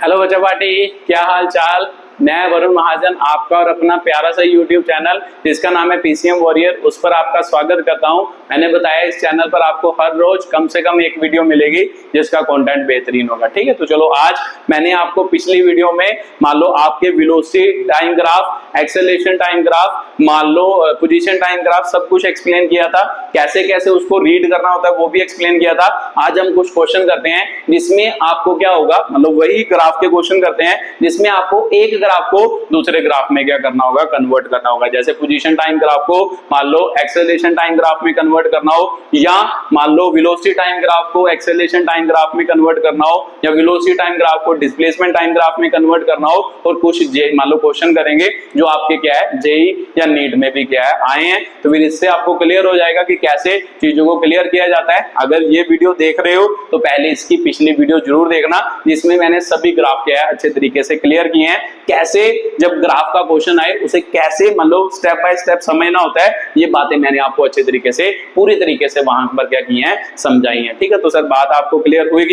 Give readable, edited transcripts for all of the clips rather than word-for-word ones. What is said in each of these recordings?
Hello बच्चा party, क्या हाल चाल। मैं वरुण महाजन आपका और अपना प्यारा सा YouTube चैनल जिसका नाम है PCM वॉरियर, उस पर आपका स्वागत करता हूं। मैंने बताया इस चैनल पर आपको हर रोज कम से कम एक वीडियो मिलेगी जिसका कंटेंट बेहतरीन होगा। ठीक है, तो चलो आज मैंने आपको पिछली वीडियो में मान लो आपके velocity time graph, acceleration time graph, मान लो पोजीशन टाइम ग्राफ सब कुछ एक्सप्लेन किया था। कैसे कैसे उसको रीड करना होता है वो भी एक्सप्लेन किया था। आज हम कुछ क्वेश्चन करते हैं जिसमें आपको क्या होगा, मतलब वही ग्राफ के क्वेश्चन करते हैं जिसमें आपको एक ग्राफ को दूसरे ग्राफ में क्या करना होगा, कन्वर्ट करना होगा। जैसे पोजीशन टाइम ग्राफ को मान लो एक्सेलरेशन टाइम ग्राफ में कन्वर्ट करना हो, या मान लो वेलोसिटी टाइम ग्राफ को एक्सेलरेशन टाइम ग्राफ में कन्वर्ट करना हो, या वेलोसिटी टाइम ग्राफ को डिस्प्लेसमेंट टाइम ग्राफ में कन्वर्ट करना हो। और कुछ मान लो क्वेश्चन करेंगे जो आपके क्या है जेई या नीट में भी क्या है आए हैं, तो फिर इससे आपको क्लियर हो जाएगा कि कैसे चीजों को क्लियर किया जाता है। अगर ये वीडियो देख रहे हो तो पहले इसकी पिछली वीडियो जरूर देखना जिसमें मैंने सभी ग्राफ क्या है अच्छे तरीके से क्लियर किए हैं। कैसे जब ग्राफ का क्वेश्चन आए उसे कैसे मान लो स्टेप बाय स्टेप समझना होता है, ये बातें मैंने आपको अच्छे तरीके से पूरी तरीके से वहां पर क्या की है समझाई है। ठीक है, तो सर बात आपको क्लियर हुई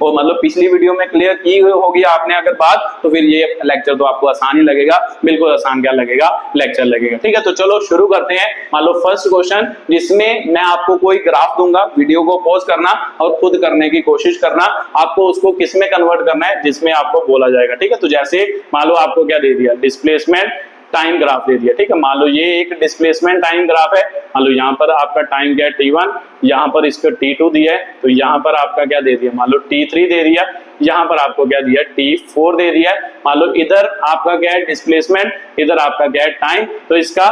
और मतलब पिछली वीडियो में क्लियर की होगी आपने अगर बात, तो फिर ये लेक्चर तो आपको आसान ही लगेगा, बिल्कुल आसान क्या लगेगा, लेक्चर लगेगा। ठीक है, तो चलो शुरू करते हैं। मान लो फर्स्ट क्वेश्चन जिसमें मैं आपको कोई ग्राफ दूंगा, वीडियो को पॉज करना और खुद करने की कोशिश करना, आपको उसको किस में कन्वर्ट करना है जिसमें आपको बोला जाएगा। ठीक है, तो जैसे मान लो आपको क्या दे दिया, डिस्प्लेसमेंट टाइम ग्राफ दे दिया। ठीक है, मान लो ये एक डिस्प्लेसमेंट टाइम ग्राफ है। मान लो यहाँ पर आपका टाइम क्या है T1, यहाँ पर इसको T2 दिया है, तो यहाँ पर आपका क्या दे दिया, मान लो T3 दे दिया, यहाँ पर आपको क्या दिया T4 दे दिया। मान लो इधर आपका क्या है डिस्प्लेसमेंट, इधर आपका क्या है टाइम, तो इसका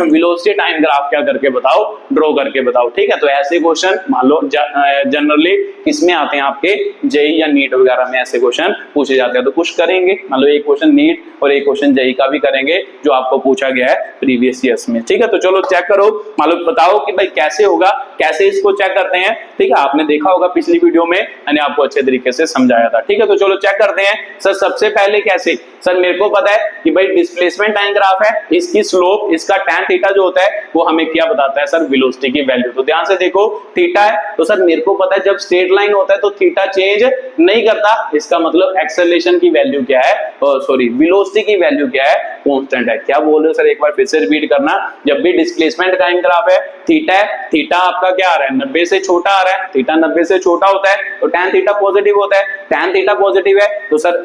वेलोसिटी टाइम ग्राफ क्या करके बताओ, ड्रॉ करके बताओ। ठीक है, तो ऐसे क्वेश्चन मान लो जनरली किसमें आते हैं आपके जेई या नीट वगैरह में ऐसे क्वेश्चन पूछे जाते हैं। तो कुछ करेंगे, मान लो एक क्वेश्चन नीट और एक क्वेश्चन जेई का भी करेंगे जो आपको पूछा गया है प्रीवियस ईयर्स में। ठीक है, तो चलो चेक करो, मान लो बताओ कि भाई कैसे होगा, कैसे इसको चेक करते हैं। ठीक है, आपने देखा होगा पिछली वीडियो में मैंने आपको अच्छे तरीके से समझाया था। ठीक है, तो चलो चेक करते हैं। सर सबसे पहले कैसे, सर मेरे को पता है कि भाई डिस्प्लेसमेंट टाइम ग्राफ है, इसकी स्लोप, इसका tan थीटा जो होता है वो हमें क्या बताता है, सर वेलोसिटी की वैल्यू। तो ध्यान से देखो, थीटा है तो सर मेरे को पता है जब स्ट्रेट लाइन होता है तो थीटा चेंज नहीं करता, इसका मतलब एक्सेलरेशन की वैल्यू क्या है, सॉरी वेलोसिटी की वैल्यू क्या है, कांस्टेंट है। क्या बोल रहे हो सर, एक बार फिर से रिपीट करना। जब भी डिस्प्लेसमेंट टाइम ग्राफ है, थीटा है, थीटा आपका क्या आ रहा है 90 से छोटा आ रहा है, थीटा 90 से छोटा होता है तो tan थीटा पॉजिटिव होता है। tan थीटा पॉजिटिव है तो सर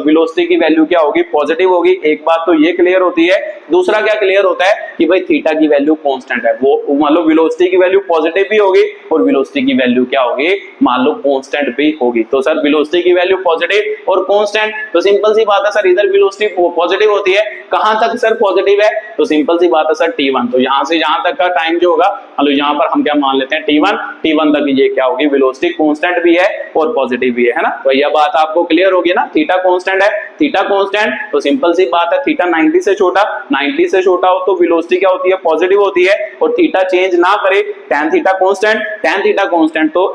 वेलोसिटी की वैल्यू क्या होगी, पॉजिटिव होगी। एक बात तो ये क्लियर होती है। दूसरा क्या क्लियर होता है कि भाई थीटा की वैल्यू कांस्टेंट है, वो मान लो वेलोसिटी की वैल्यू पॉजिटिव भी होगी और वेलोसिटी की वैल्यू क्या होगी, मान लो कांस्टेंट भी होगी। तो सर वेलोसिटी की वैल्यू पॉजिटिव और कांस्टेंट, तो सिंपल सी बात है सर इधर वेलोसिटी पॉजिटिव होती है, कहां तक सर पॉजिटिव है, तो सिंपल सी बात है सर T1। तो यहां से यहां तक का टाइम जो होगा, मान लो यहां पर हम क्या मान लेते हैं T1 तक ये क्या होगी, वेलोसिटी कांस्टेंट भी है और पॉजिटिव भी है ना। तो यह बात आपको क्लियर होगी ना, थीटा कांस्टेंट है, थीटा कांस्टेंट, तो सिंपल सी बात है थीटा 90 से छोटा, 90 से छोटा हो तो वेलोसिटी क्या होती है, पॉजिटिव होती है और थीटा चेंज ना करे, tan theta constant, tan theta constant तो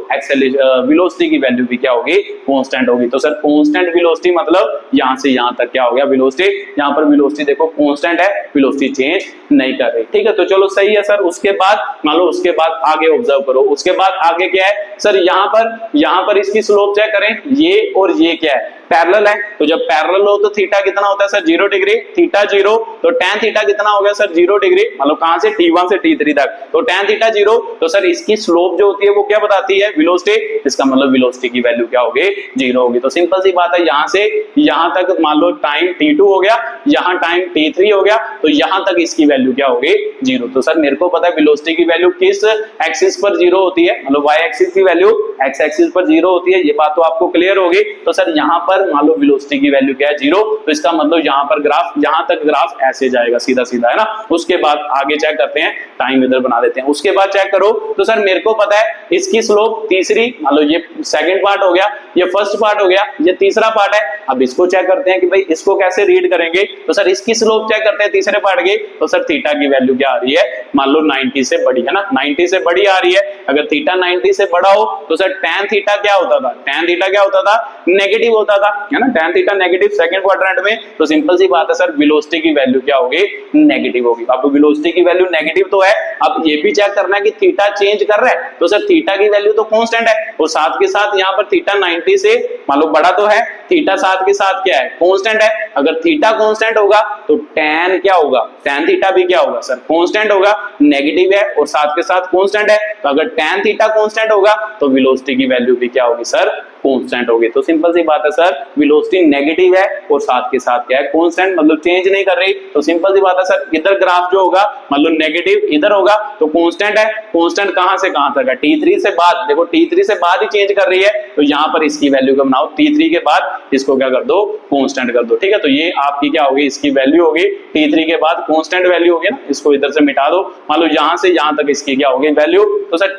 वेलोसिटी की वैल्यू भी क्या होगी, कांस्टेंट होगी। तो सर कांस्टेंट वेलोसिटी मतलब यहां से यहां तक क्या हो गया वेलोसिटी, यहां पर वेलोसिटी देखो कांस्टेंट है, वेलोसिटी चेंज नहीं कर रही। ठीक है, तो चलो सही है सर। उसके बाद मान लो उसके बाद आगे ऑब्जर्व करो, उसके बाद आगे क्या है सर, यहां पर इसकी स्लोप चेक करें, ये और ये क्या है पैरेलल है, तो जब पैरेलल हो तो थीटा कितना होता है सर 0 डिग्री, थीटा 0, तो tan थीटा कितना हो गया सर 0 डिग्री, मतलब कहां से T1 से T3 तक, तो tan थीटा 0, तो सर इसकी स्लोप जो होती है वो क्या बताती है, वेलोसिटी, इसका मतलब वेलोसिटी की वैल्यू क्या होगी, 0 होगी। तो सिंपल सी बात है, यहां से यहां तक मान लो टाइम T2 हो गया, यहां टाइम T3 हो गया, तो यहां तक इसकी वैल्यू क्या होगी, 0। तो सर मेरे को पता है वेलोसिटी की वैल्यू किस एक्सिस पर 0 होती है, मतलब y एक्सिस की वैल्यू x एक्सिस पर 0 होती है, ये बात तो आपको क्लियर होगी। तो सर यहां पर मान लो वेलोसिटी की वैल्यू क्या है 0, तो इसका मतलब यहां पर ग्राफ, यहां तक ग्राफ ऐसे जाएगा सीधा सीधा, है ना। उसके बाद आगे चेक करते हैं, टाइम इधर बना देते हैं। उसके बाद चेक करो, तो सर मेरे को पता है इसकी स्लोप तीसरी, मान लो ये सेकंड पार्ट हो गया, ये फर्स्ट पार्ट हो गया, ये तीसरा पार्ट है। अब इसको चेक करते हैं कि भाई इसको कैसे रीड करेंगे, तो सर इसकी स्लोप चेक करते हैं तीसरे पार्ट की, तो सर थीटा की वैल्यू क्या आ रही है, मान लो 90 से बड़ी, है ना, 90 से बड़ी आ रही है। अगर थीटा 90 से बड़ा हो तो सर tan थीटा क्या होता था, tan थीटा क्या होता था, नेगेटिव होता था, है ना, tan theta negative second quadrant में, तो सिंपल सी बात है सर वेलोसिटी की वैल्यू क्या होगी, नेगेटिव होगी। अब वेलोसिटी की वैल्यू नेगेटिव तो है, अब ये भी चेक करना है कि थीटा चेंज कर रहा है, तो सर थीटा की वैल्यू तो कांस्टेंट है और साथ के साथ यहाँ पर थीटा 90 से मान लो बड़ा तो है, थीटा साथ साथ के साथ क्या है, कांस्टेंट है। अगर थीटा कांस्टेंट होगा तो tan क्या होगा, tan थीटा भी क्या होगा सर, कांस्टेंट होगा, नेगेटिव है और साथ के साथ कांस्टेंट है। तो अगर tan थीटा कांस्टेंट होगा तो वेलोसिटी की वैल्यू भी क्या होगी सर, कांस्टेंट होगी। तो सिंपल सी बात है सर, वेलोसिटी नेगेटिव है और साथ के साथ क्या है, कांस्टेंट, मतलब चेंज नहीं कर रही। तो सिंपल सी बात है सर, इधर ग्राफ जो होगा मतलब नेगेटिव इधर होगा तो कांस्टेंट है। कांस्टेंट कहां से कहां तक है, t3 से बाद, देखो t3 से बाद ही चेंज कर रही है, तो यहां पर इसकी वैल्यू को बनाओ, t3 के बाद इसको क्या कर दो, कांस्टेंट कर दो। ठीक है, तो ये आपकी क्या होगी, इसकी वैल्यू होगी t3 के बाद कांस्टेंट वैल्यू होगी ना, इसको इधर से मिटा दो, मान लो यहां से यहां तक इसकी क्या होगी वैल्यू। तो सर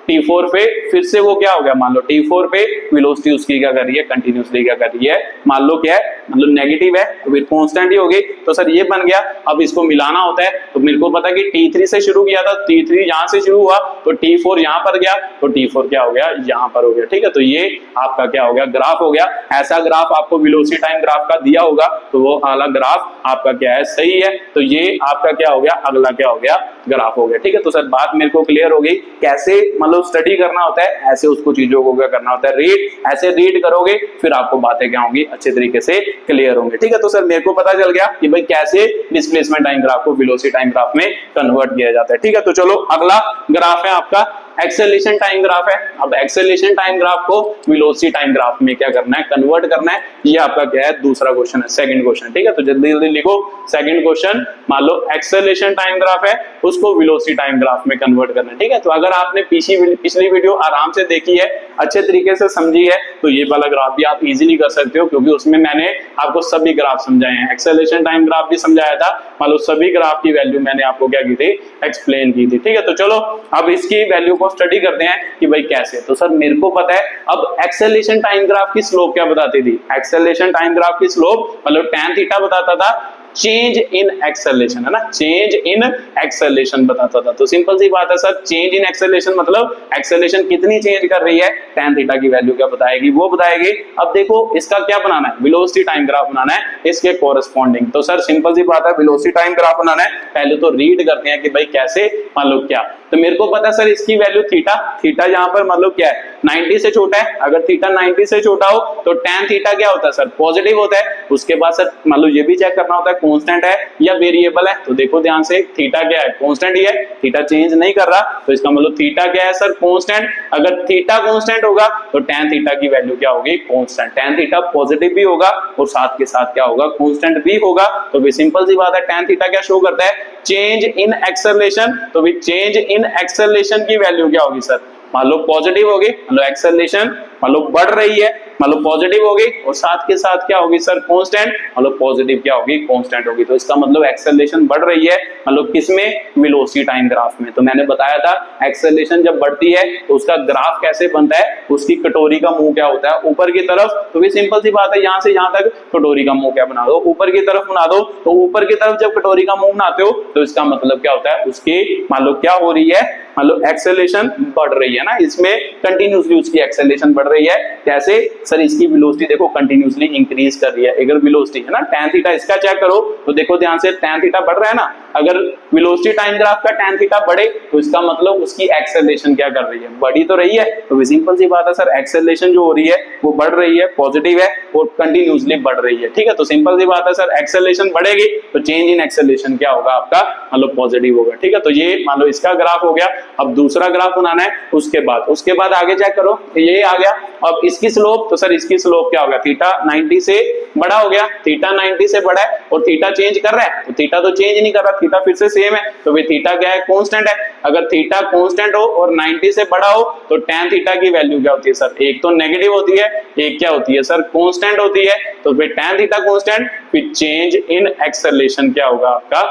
T4 पे फिर से वो क्या हो गया, मान लो T4 पे वेलोसिटी उसकी क्या कर रही है, कंटिन्यूअसली क्या कर रही है, मान लो क्या है, मतलब नेगेटिव है तो फिर कांस्टेंट ही होगी। तो सर ये बन गया। अब इसको मिलाना होता है तो मेरे को पता है कि T3 से शुरू किया था, T3 यहां से शुरू हुआ तो T4 यहां पर गया, तो T4 क्या हो गया, यहां पर हो गया। ठीक है, तो ये आपका क्या हो गया, ग्राफ हो गया। ऐसा ग्राफ आपको वेलोसिटी टाइम ग्राफ का दिया होगा तो वो वाला ग्राफ आपका क्या है, सही है। तो ये आपका क्या हो गया, अगला क्या हो गया, ग्राफ हो गया। ठीक है, तो सर बात मेरे को क्लियर हो गई, कैसे मतलब स्टडी करना होता है, ऐसे उसको चीजों को क्या करना होता है, रीड, ऐसे रीड करोगे फिर आपको बातें क्या होंगी, अच्छे तरीके से क्लियर होंगे। ठीक है, तो सर मेरे को पता चल गया कि भाई कैसे डिस्प्लेसमेंट टाइम ग्राफ को वेलोसिटी टाइम ग्राफ में कन्वर्ट किया जाता है। ठीक है, तो चलो अगला ग्राफ है आपका एक्सेलरेशन टाइम ग्राफ है। अब एक्सेलरेशन टाइम ग्राफ को वेलोसिटी टाइम ग्राफ में क्या करना है, कन्वर्ट करना है। ये आपका क्या है, दूसरा क्वेश्चन है, सेकंड क्वेश्चन। ठीक है, तो जल्दी जल्दी लिखो सेकंड क्वेश्चन। मान लो एक्सेलरेशन टाइम ग्राफ है, उसको वेलोसिटी टाइम ग्राफ में कन्वर्ट करना है। ठीक है, तो अगर आपने पिछली वीडियो आराम से देखी है, अच्छे तरीके से समझी है, तो ये वाला ग्राफ भी आप इजीली कर सकते हो, क्योंकि उसमें मैंने आपको सभी ग्राफ समझाए हैं। एक्सेलरेशन टाइम ग्राफ भी समझाया था, मान लो सभी ग्राफ की वैल्यू मैंने आपको क्या की थी, एक्सप्लेन की थी। ठीक है, तो चलो अब इसकी वैल्यू को स्टडी करते हैं कि भाई कैसे। तो सर मेरे को पता है, अब एक्सेलरेशन टाइम ग्राफ की स्लोप क्या बताती थी, एक्सेलरेशन टाइम ग्राफ की स्लोप मतलब tan थीटा बताता था, चेंज इन एक्सेलरेशन है ना, चेंज इन एक्सेलरेशन बताता था। तो सिंपल सी बात है सर, चेंज इन एक्सेलरेशन मतलब एक्सेलरेशन कितनी चेंज कर रही है, tan थीटा की वैल्यू क्या बताएगी, वो बताएगी। अब देखो इसका क्या बनाना है, वेलोसिटी टाइम ग्राफ बनाना है इसके कोरस्पॉन्डिंग। तो सर सिंपल सी बात है, वेलोसिटी टाइम ग्राफ बनाना है, पहले तो रीड करते हैं कि भाई कैसे, मान लो क्या। तो मेरे को पता है सर इसकी वैल्यू थीटा यहाँ पर मतलब क्या है, 90 से छोटा है। अगर थीटा 90 से छोटा हो तो tan थीटा क्या होता है सर, पॉजिटिव होता है। उसके बाद सर मान लो ये भी चेक करना होता है कांस्टेंट है या वेरिएबल है। तो देखो ध्यान से, थीटा क्या है, कांस्टेंट ही है, थीटा चेंज नहीं कर रहा, तो इसका मतलब थीटा क्या है सर, कांस्टेंट। अगर थीटा कांस्टेंट होगा तो tan थीटा की वैल्यू क्या होगी, कांस्टेंट। tan थीटा पॉजिटिव भी होगा और साथ के साथ क्या होगा, कांस्टेंट भी होगा। तो भी सिंपल सी बात है, tan थीटा क्या शो करता है, चेंज इन एक्सेलरेशन। तो भी चेंज इन एक्सेलरेशन की वैल्यू क्या होगी सर, मान लो पॉजिटिव होगी, मान लो एक्सेलरेशन मान लो बढ़ रही है, मान लो पॉजिटिव होगी और साथ के साथ क्या होगी सर, कांस्टेंट, मान लो पॉजिटिव क्या होगी, कांस्टेंट होगी। तो इसका मतलब एक्सेलरेशन बढ़ रही है, मान लो किसमें, वेलोसिटी टाइम ग्राफ में। तो मैंने बताया था एक्सेलरेशन जब बढ़ती है तो उसका ग्राफ कैसे बनता है, उसकी कटोरी का मुंह क्या होता है, ऊपर की तरफ। तो भी सिंपल सी बात है, यहां से यहां तक कटोरी का मुंह क्या बना दो, ऊपर की तरफ बना दो। तो ऊपर की तरफ जब कटोरी का मुंह बनाते हो तो इसका मतलब क्या होता है, उसकी मान लो क्या हो रही है, मान लो एक्सेलरेशन बढ़ रही है ना, इसमें कंटिन्यूअसली उसकी एक्सेलरेशन बढ़ रही है। कैसे सर, इसकी वेलोसिटी देखो कंटिन्यूअसली इंक्रीज कर रही है। अगर वेलोसिटी है ना tan थीटा, इसका चेक करो तो देखो ध्यान से, tan थीटा बढ़ रहा है ना। अगर वेलोसिटी टाइम ग्राफ का tan थीटा बढ़े तो इसका मतलब उसकी एक्सेलरेशन क्या कर रही है, बढ़ी तो रही है। तो सिंपल सी बात है सर, एक्सेलरेशन जो हो रही है वो बढ़ रही है, पॉजिटिव है और कंटिन्यूअसली बढ़ रही है। ठीक है, तो सिंपल सी बात है सर, एक्सेलरेशन बढ़ेगी तो चेंज इन एक्सेलरेशन क्या होगा आपका, मतलब पॉजिटिव होगा। ठीक है, तो ये मान लो इसका ग्राफ हो गया। अब दूसरा ग्राफ बनाना है, उसके बाद आगे चेक करो, ये आ गया। अब इसकी स्लोप, तो सर इसकी स्लोप क्या होगा, थीटा 90 से बड़ा हो गया, थीटा 90 से बड़ा है और थीटा चेंज कर रहा है, तो थीटा तो चेंज नहीं कर रहा, थीटा फिर से सेम है। तो भाई थीटा क्या है, कांस्टेंट है। अगर थीटा कांस्टेंट हो और 90 से बड़ा हो तो tan थीटा की वैल्यू क्या होती है सर, एक तो नेगेटिव होती है, एक क्या होती है सर, कांस्टेंट होती है। तो फिर tan थीटा कांस्टेंट, फिर चेंज इन एक्सेलरेशन क्या होगा आपका,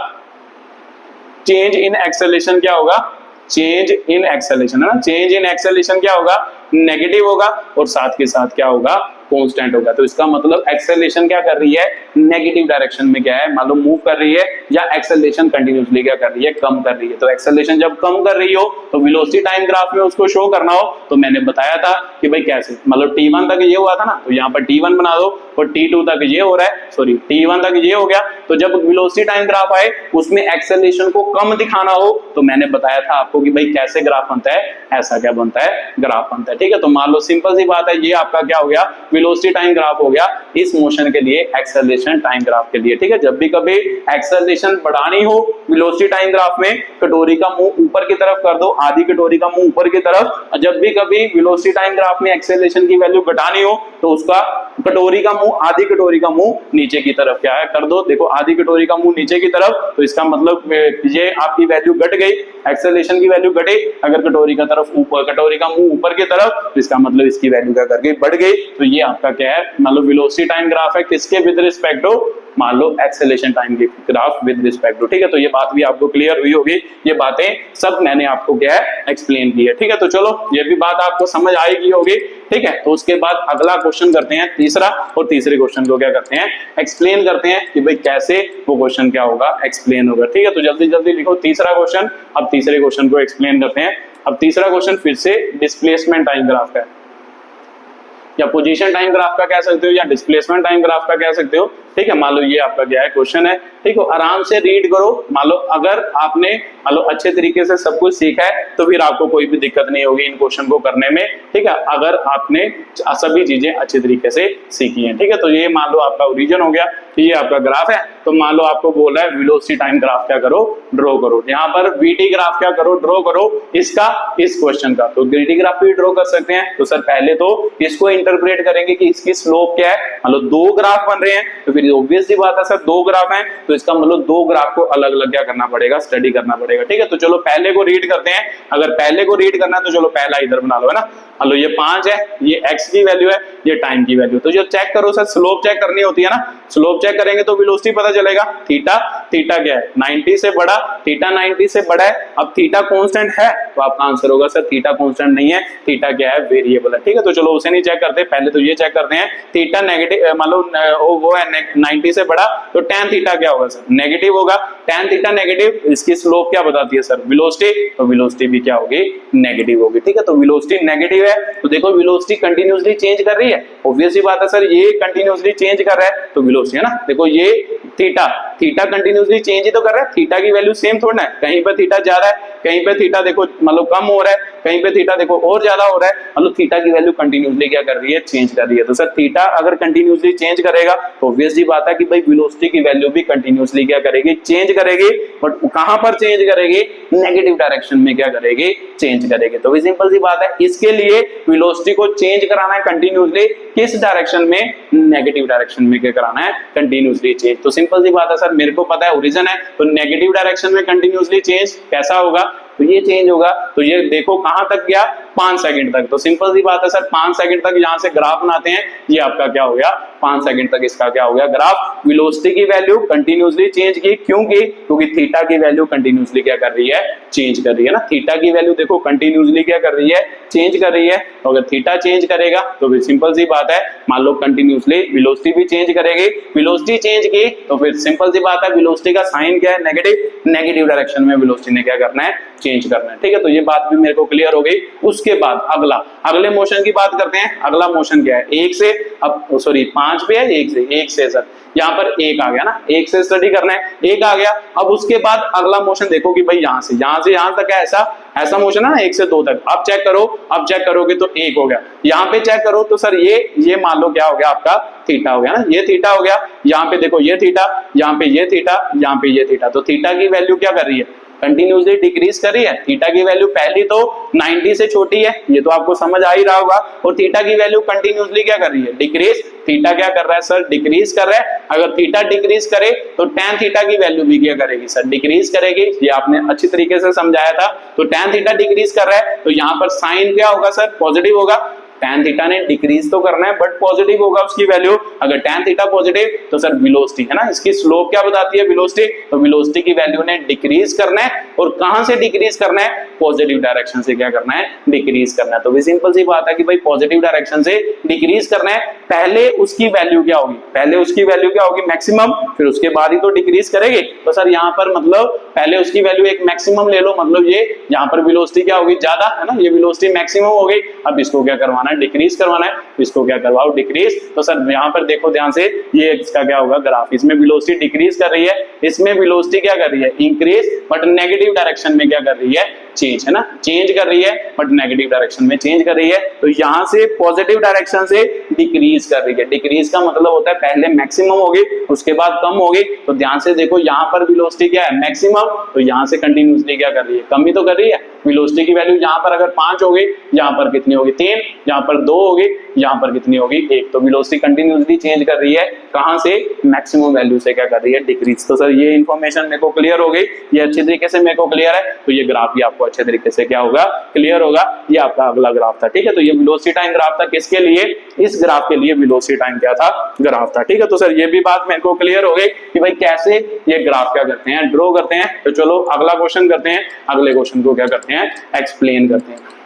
चेंज इन एक्सेलरेशन क्या होगा, चेंज इन एक्सेलरेशन है ना, चेंज इन एक्सेलरेशन क्या होगा, नेगेटिव होगा और साथ के साथ क्या होगा, कांस्टेंट होगा। तो इसका मतलब एक्सेलरेशन क्या कर रही है, नेगेटिव डायरेक्शन में क्या है, मान लो मूव कर रही है, या एक्सेलरेशन कंटिन्यूअसली क्या कर रही है, कम कर रही है। तो एक्सेलरेशन जब कम कर रही हो तो वेलोसिटी टाइम ग्राफ में उसको शो करना हो तो मैंने बताया था कि भाई कैसे, मतलब t1 तक ये हुआ था ना, तो यहाँ पर t1 बना दो और t2 तक ये हो रहा है, सॉरी t1 तक ये हो गया। तो जब वेलोसिटी टाइम ग्राफ आए उसमें एक्सेलरेशन को कम दिखाना हो तो मैंने बताया था आपको कि भाई कैसे ग्राफ बनता है, ऐसा क्या बनता है, ग्राफ बनता है। ठीक है, तो मान लो सिंपल सी बात है, ये आपका क्या हो गया, वेलोसिटी टाइम ग्राफ हो गया इस मोशन के लिए, एक्सेलरेशन टाइम ग्राफ के लिए। ठीक है, जब भी कभी एक्सेलरेशन बढ़ानी हो वेलोसिटी टाइम ग्राफ में, कटोरी का मुंह ऊपर की तरफ कर दो, आधी कटोरी का मुंह ऊपर की तरफ। जब भी कभी वेलोसिटी टाइम ग्राफ में एक्सेलरेशन की वैल्यू घटानी हो तो उसका कटोरी का मुंह, आधी कटोरी का मुंह नीचे की तरफ क्या है कर दो। देखो आधी कटोरी का मुंह नीचे की तरफ, तो इसका मतलब ये आपकी वैल्यू घट गई, एक्सेलरेशन की वैल्यू घटी। अगर कटोरी का तरफ ऊपर, कटोरी का मुंह ऊपर की तरफ, तो इसका मतलब इसकी वैल्यू क्या कर गई, बढ़ गई। तो ये आपका क्या है, मतलब वेलोसिटी टाइम ग्राफ है किसके विद रिस्पेक्ट टू, मान लो एक्सेलरेशन टाइम की ग्राफ विद रिस्पेक्ट टू। ठीक है, तो ये बात भी आपको क्लियर हुई होगी, ये बातें सब मैंने आपको क्या है एक्सप्लेन की है। ठीक है, तो चलो ये भी बात आपको समझ आएगी होगी। ठीक है, तो उसके बाद अगला क्वेश्चन करते हैं तीसरा, और तीसरे क्वेश्चन को क्या करते हैं, एक्सप्लेन करते हैं कि भाई कैसे वो क्वेश्चन क्या होगा, एक्सप्लेन होगा। ठीक है, तो जल्दी जल्दी लिखो तीसरा क्वेश्चन। अब तीसरे क्वेश्चन को एक्सप्लेन करते हैं। अब तीसरा क्वेश्चन फिर से डिस्प्लेसमेंट टाइम ग्राफ का है, या पोजीशन टाइम ग्राफ का कह सकते हो, या डिस्प्लेसमेंट टाइम ग्राफ का कह सकते हो। ठीक है, मान लो ये आपका क्या है क्वेश्चन है। ठीक है, आराम से रीड करो। मान लो अगर आपने मान लो अच्छे तरीके से सब कुछ सीखा है तो फिर आपको कोई भी दिक्कत नहीं होगी इन क्वेश्चन को करने में। ठीक है, अगर आपने सभी चीजें अच्छे तरीके से सीखी हैं। ठीक है, तो ये मान लो आपका ओरिजिन हो गया, ये आपका ग्राफ है। तो मान लो आपको बोल रहा है वेलोसिटी टाइम ग्राफ क्या करो, ड्रॉ करो। यहाँ पर वीटी ग्राफ क्या करो, ड्रॉ करो इसका, इस क्वेश्चन का। तो वीटी ग्राफ भी ड्रॉ कर सकते हैं। तो सर पहले तो इसको इंटरप्रेट करेंगे कि इसकी स्लोप क्या है। मतलब दो ग्राफ बन रहे हैं तो फिर ऑब्वियसली बात है सर दो ग्राफ हैं, तो इसका मतलब दो ग्राफ को अलग अलग क्या करना पड़ेगा, स्टडी करना पड़ेगा। ठीक है, तो चलो पहले को रीड करते हैं। अगर पहले को रीड करना है तो चलो पहला इधर बना लो, है ना। लो ये 5 है, ये x की वैल्यू है, ये टाइम की वैल्यू। तो जो चेक करो सर, स्लोप चेक करनी होती है ना, स्लोप चेक करेंगे तो वेलोसिटी पता चलेगा। थीटा, थीटा क्या है 90 से बड़ा, थीटा 90 से बड़ा है। अब थीटा कांस्टेंट है तो आपका आंसर होगा सर थीटा कांस्टेंट नहीं है, थीटा क्या है, वेरिएबल है। ठीक है, तो चलो उसे नहीं चेक करते, पहले तो ये चेक करते हैं। थीटा नेगेटिव, मान लो वो है 90 से बड़ा, तो tan थीटा क्या होगा सर, नेगेटिव होगा। tan थीटा नेगेटिव, इसकी स्लोप क्या बताती है सर, वेलोसिटी, तो वेलोसिटी भी क्या होगी, नेगेटिव होगी। ठीक है, तो वेलोसिटी नेगेटिव है तो देखो वेलोसिटी कंटिन्यूअसली चेंज कर रही है। ऑब्वियस सी बात है सर, ये कंटिन्यूअसली चेंज कर रहा है तो वेलोसिटी है ना। देखो ये थीटा, थीटा कंटिन्यूअसली चेंज ही तो कर रहा है, थीटा की वैल्यू सेम थोड़ा है। कहीं पे थीटा ज्यादा है, कहीं पे थीटा देखो मतलब कम हो रहा है, कहीं पे थीटा देखो और ज्यादा हो रहा है। मतलब थीटा की वैल्यू कंटिन्यूअसली क्या कर रही है, चेंज कर रही है। तो सर थीटा अगर कंटिन्यूअसली चेंज करेगा तो ऑब्वियस सी बात है कि भाई वेलोसिटी की वैल्यू भी कंटिन्यूअसली क्या करेगी, चेंज करेगी। बट कहां पर चेंज करेगी, नेगेटिव डायरेक्शन में क्या करेगी, चेंज करेगी। तो भी सिंपल सी बात है, इसके लिए वेलोसिटी को चेंज कराना है कंटिन्यूअसली, किस डायरेक्शन में, नेगेटिव डायरेक्शन में क्या कराना है, कंटिन्यूअसली चेंज। तो सिंपल सी बात है सर, मेरे को पता है ओरिजिन है तो नेगेटिव डायरेक्शन में कंटिन्यूअसली चेंज कैसा होगा, तो ये चेंज होगा। तो ये देखो कहां तक गया, 5 सेकंड तक। तो सिंपल सी बात है सर 5 सेकंड तक यहां से ग्राफ बनाते हैं, ये आपका क्या हो गया, 5 सेकंड तक इसका क्या हो गया ग्राफ। वेलोसिटी की वैल्यू कंटिन्यूअसली चेंज की, क्योंकि थीटा की वैल्यू कंटिन्यूअसली क्या कर रही है, चेंज कर रही है ना। थीटा की वैल्यू देखो कंटिन्यूअसली क्या कर रही है, चेंज कर रही है। तो अगर थीटा चेंज करेगा तो फिर सिंपल सी बात है, मान लो कंटिन्यूअसली वेलोसिटी भी चेंज करेगी। वेलोसिटी चेंज की तो फिर सिंपल सी बात है, वेलोसिटी का साइन क्या है, नेगेटिव, नेगेटिव डायरेक्शन में वेलोसिटी ने क्या करना है, चेंज करना है। ठीक है, तो ये बात भी मेरे को क्लियर हो गई। उसके बाद अगले मोशन की बात करते हैं। अगला मोशन क्या है, 1 से, अब सॉरी 5 पे है, 1 से सर यहाँ पर 1 आ गया ना, 1 से स्टडी करना है, 1 आ गया। अब उसके बाद अगला मोशन देखो कि भाई यहाँ से यहाँ तक है, ऐसा मोशन है ना 1 से 2 तक। अब चेक करो, अब चेक करोगे तो 1 हो गया। यहाँ पे चेक करो तो सर ये मान लो क्या हो गया आपका, थीटा हो गया ना, ये थीटा हो गया। यहाँ पे देखो ये थीटा, यहाँ पे ये थीटा, यहाँ पे ये थीटा। तो थीटा की वैल्यू क्या कर रही है, कंटिन्यूअसली डिक्रीज कर रही है। थीटा की वैल्यू पहली तो 90 से छोटी है, ये तो आपको समझ आ ही रहा होगा। और थीटा की वैल्यू कंटिन्यूअसली क्या कर रही है, डिक्रीज। थीटा क्या कर रहा है सर, डिक्रीज कर रहा है। अगर थीटा डिक्रीज करे तो tan थीटा की वैल्यू भी क्या करेगी सर, डिक्रीज करेगी। ये आपने अच्छी तरीके से समझाया था। तो tan थीटा डिक्रीज कर रहा है तो यहाँ पर साइन क्या होगा सर, पॉजिटिव होगा। tan थीटा ने डिक्रीज तो करना है बट पॉजिटिव होगा उसकी वैल्यू। अगर tan थीटा पॉजिटिव तो सर वेलोसिटी है ना, इसकी स्लोप क्या बताती है, वेलोसिटी। तो वेलोसिटी की वैल्यू ने डिक्रीज करना है, और कहां से डिक्रीज करना है, पॉजिटिव डायरेक्शन से क्या करना है, डिक्रीज करना है। तो भी सिंपल सी बात है कि भाई पॉजिटिव डायरेक्शन से डिक्रीज करना है। पहले उसकी वैल्यू क्या होगी, पहले उसकी वैल्यू क्या होगी, मैक्सिमम, फिर उसके बाद ही तो डिक्रीज करेगी। तो सर यहाँ पर मतलब पहले उसकी वैल्यू एक मैक्सिमम ले लो, मतलब ये यहाँ पर वेलोसिटी क्या होगी, ज्यादा है ना, ये वेलोसिटी मैक्सिमम हो गई। अब इसको क्या करवाना, डिक्रीज करवाना है, इसको क्या करवाओ, डिक्रीज। तो सर यहाँ पर देखो ध्यान से, ये इसका क्या होगा ग्राफ, इसमें वेलोसिटी डिक्रीज कर रही है, इसमें वेलोसिटी क्या कर रही है, इंक्रीज, बट नेगेटिव डायरेक्शन में क्या कर रही है, चेंज, है ना, चेंज कर रही है बट नेगेटिव डायरेक्शन में चेंज कर रही है। तो यहां से पॉजिटिव डायरेक्शन से डिक्रीज कर रही है। डिक्रीज का मतलब होता है पहले मैक्सिमम होगी उसके बाद कम होगी। तो ध्यान से देखो यहां पर वेलोसिटी क्या है, मैक्सिमम, तो यहां से कंटिन्यूअसली क्या कर रही है, कम ही तो कर रही है। वेलोसिटी की वैल्यू यहां पर अगर 5 होगी, यहां पर कितनी होगी, 3, यहां पर 2 होगी, यहां पर कितनी होगी, 1। तो वेलोसिटी कंटिन्यूअसली चेंज कर रही है, कहां से, मैक्सिमम वैल्यू से क्या कर रही है, डिक्रीज। तो सर ये इंफॉर्मेशन मेरे को क्लियर हो गई, ये अच्छी तरीके से मेरे को क्लियर है। तो ये ग्राफ भी आपको अच्छे तरीके से क्या होगा, क्लियर होगा। ये आपका अगला ग्राफ था, ठीक है। तो ये वेलोसिटी टाइम ग्राफ था, किसके लिए, इस ग्राफ के लिए वेलोसिटी टाइम क्या था, ग्राफ था, ठीक है। तो सर ये भी बात मेरे को क्लियर हो गई कि भाई कैसे ये ग्राफ क्या करते हैं, ड्रॉ करते हैं। तो चलो अगला क्वेश्चन करते हैं, अगले क्वेश्चन को क्या करते हैं, एक्सप्लेन करते हैं।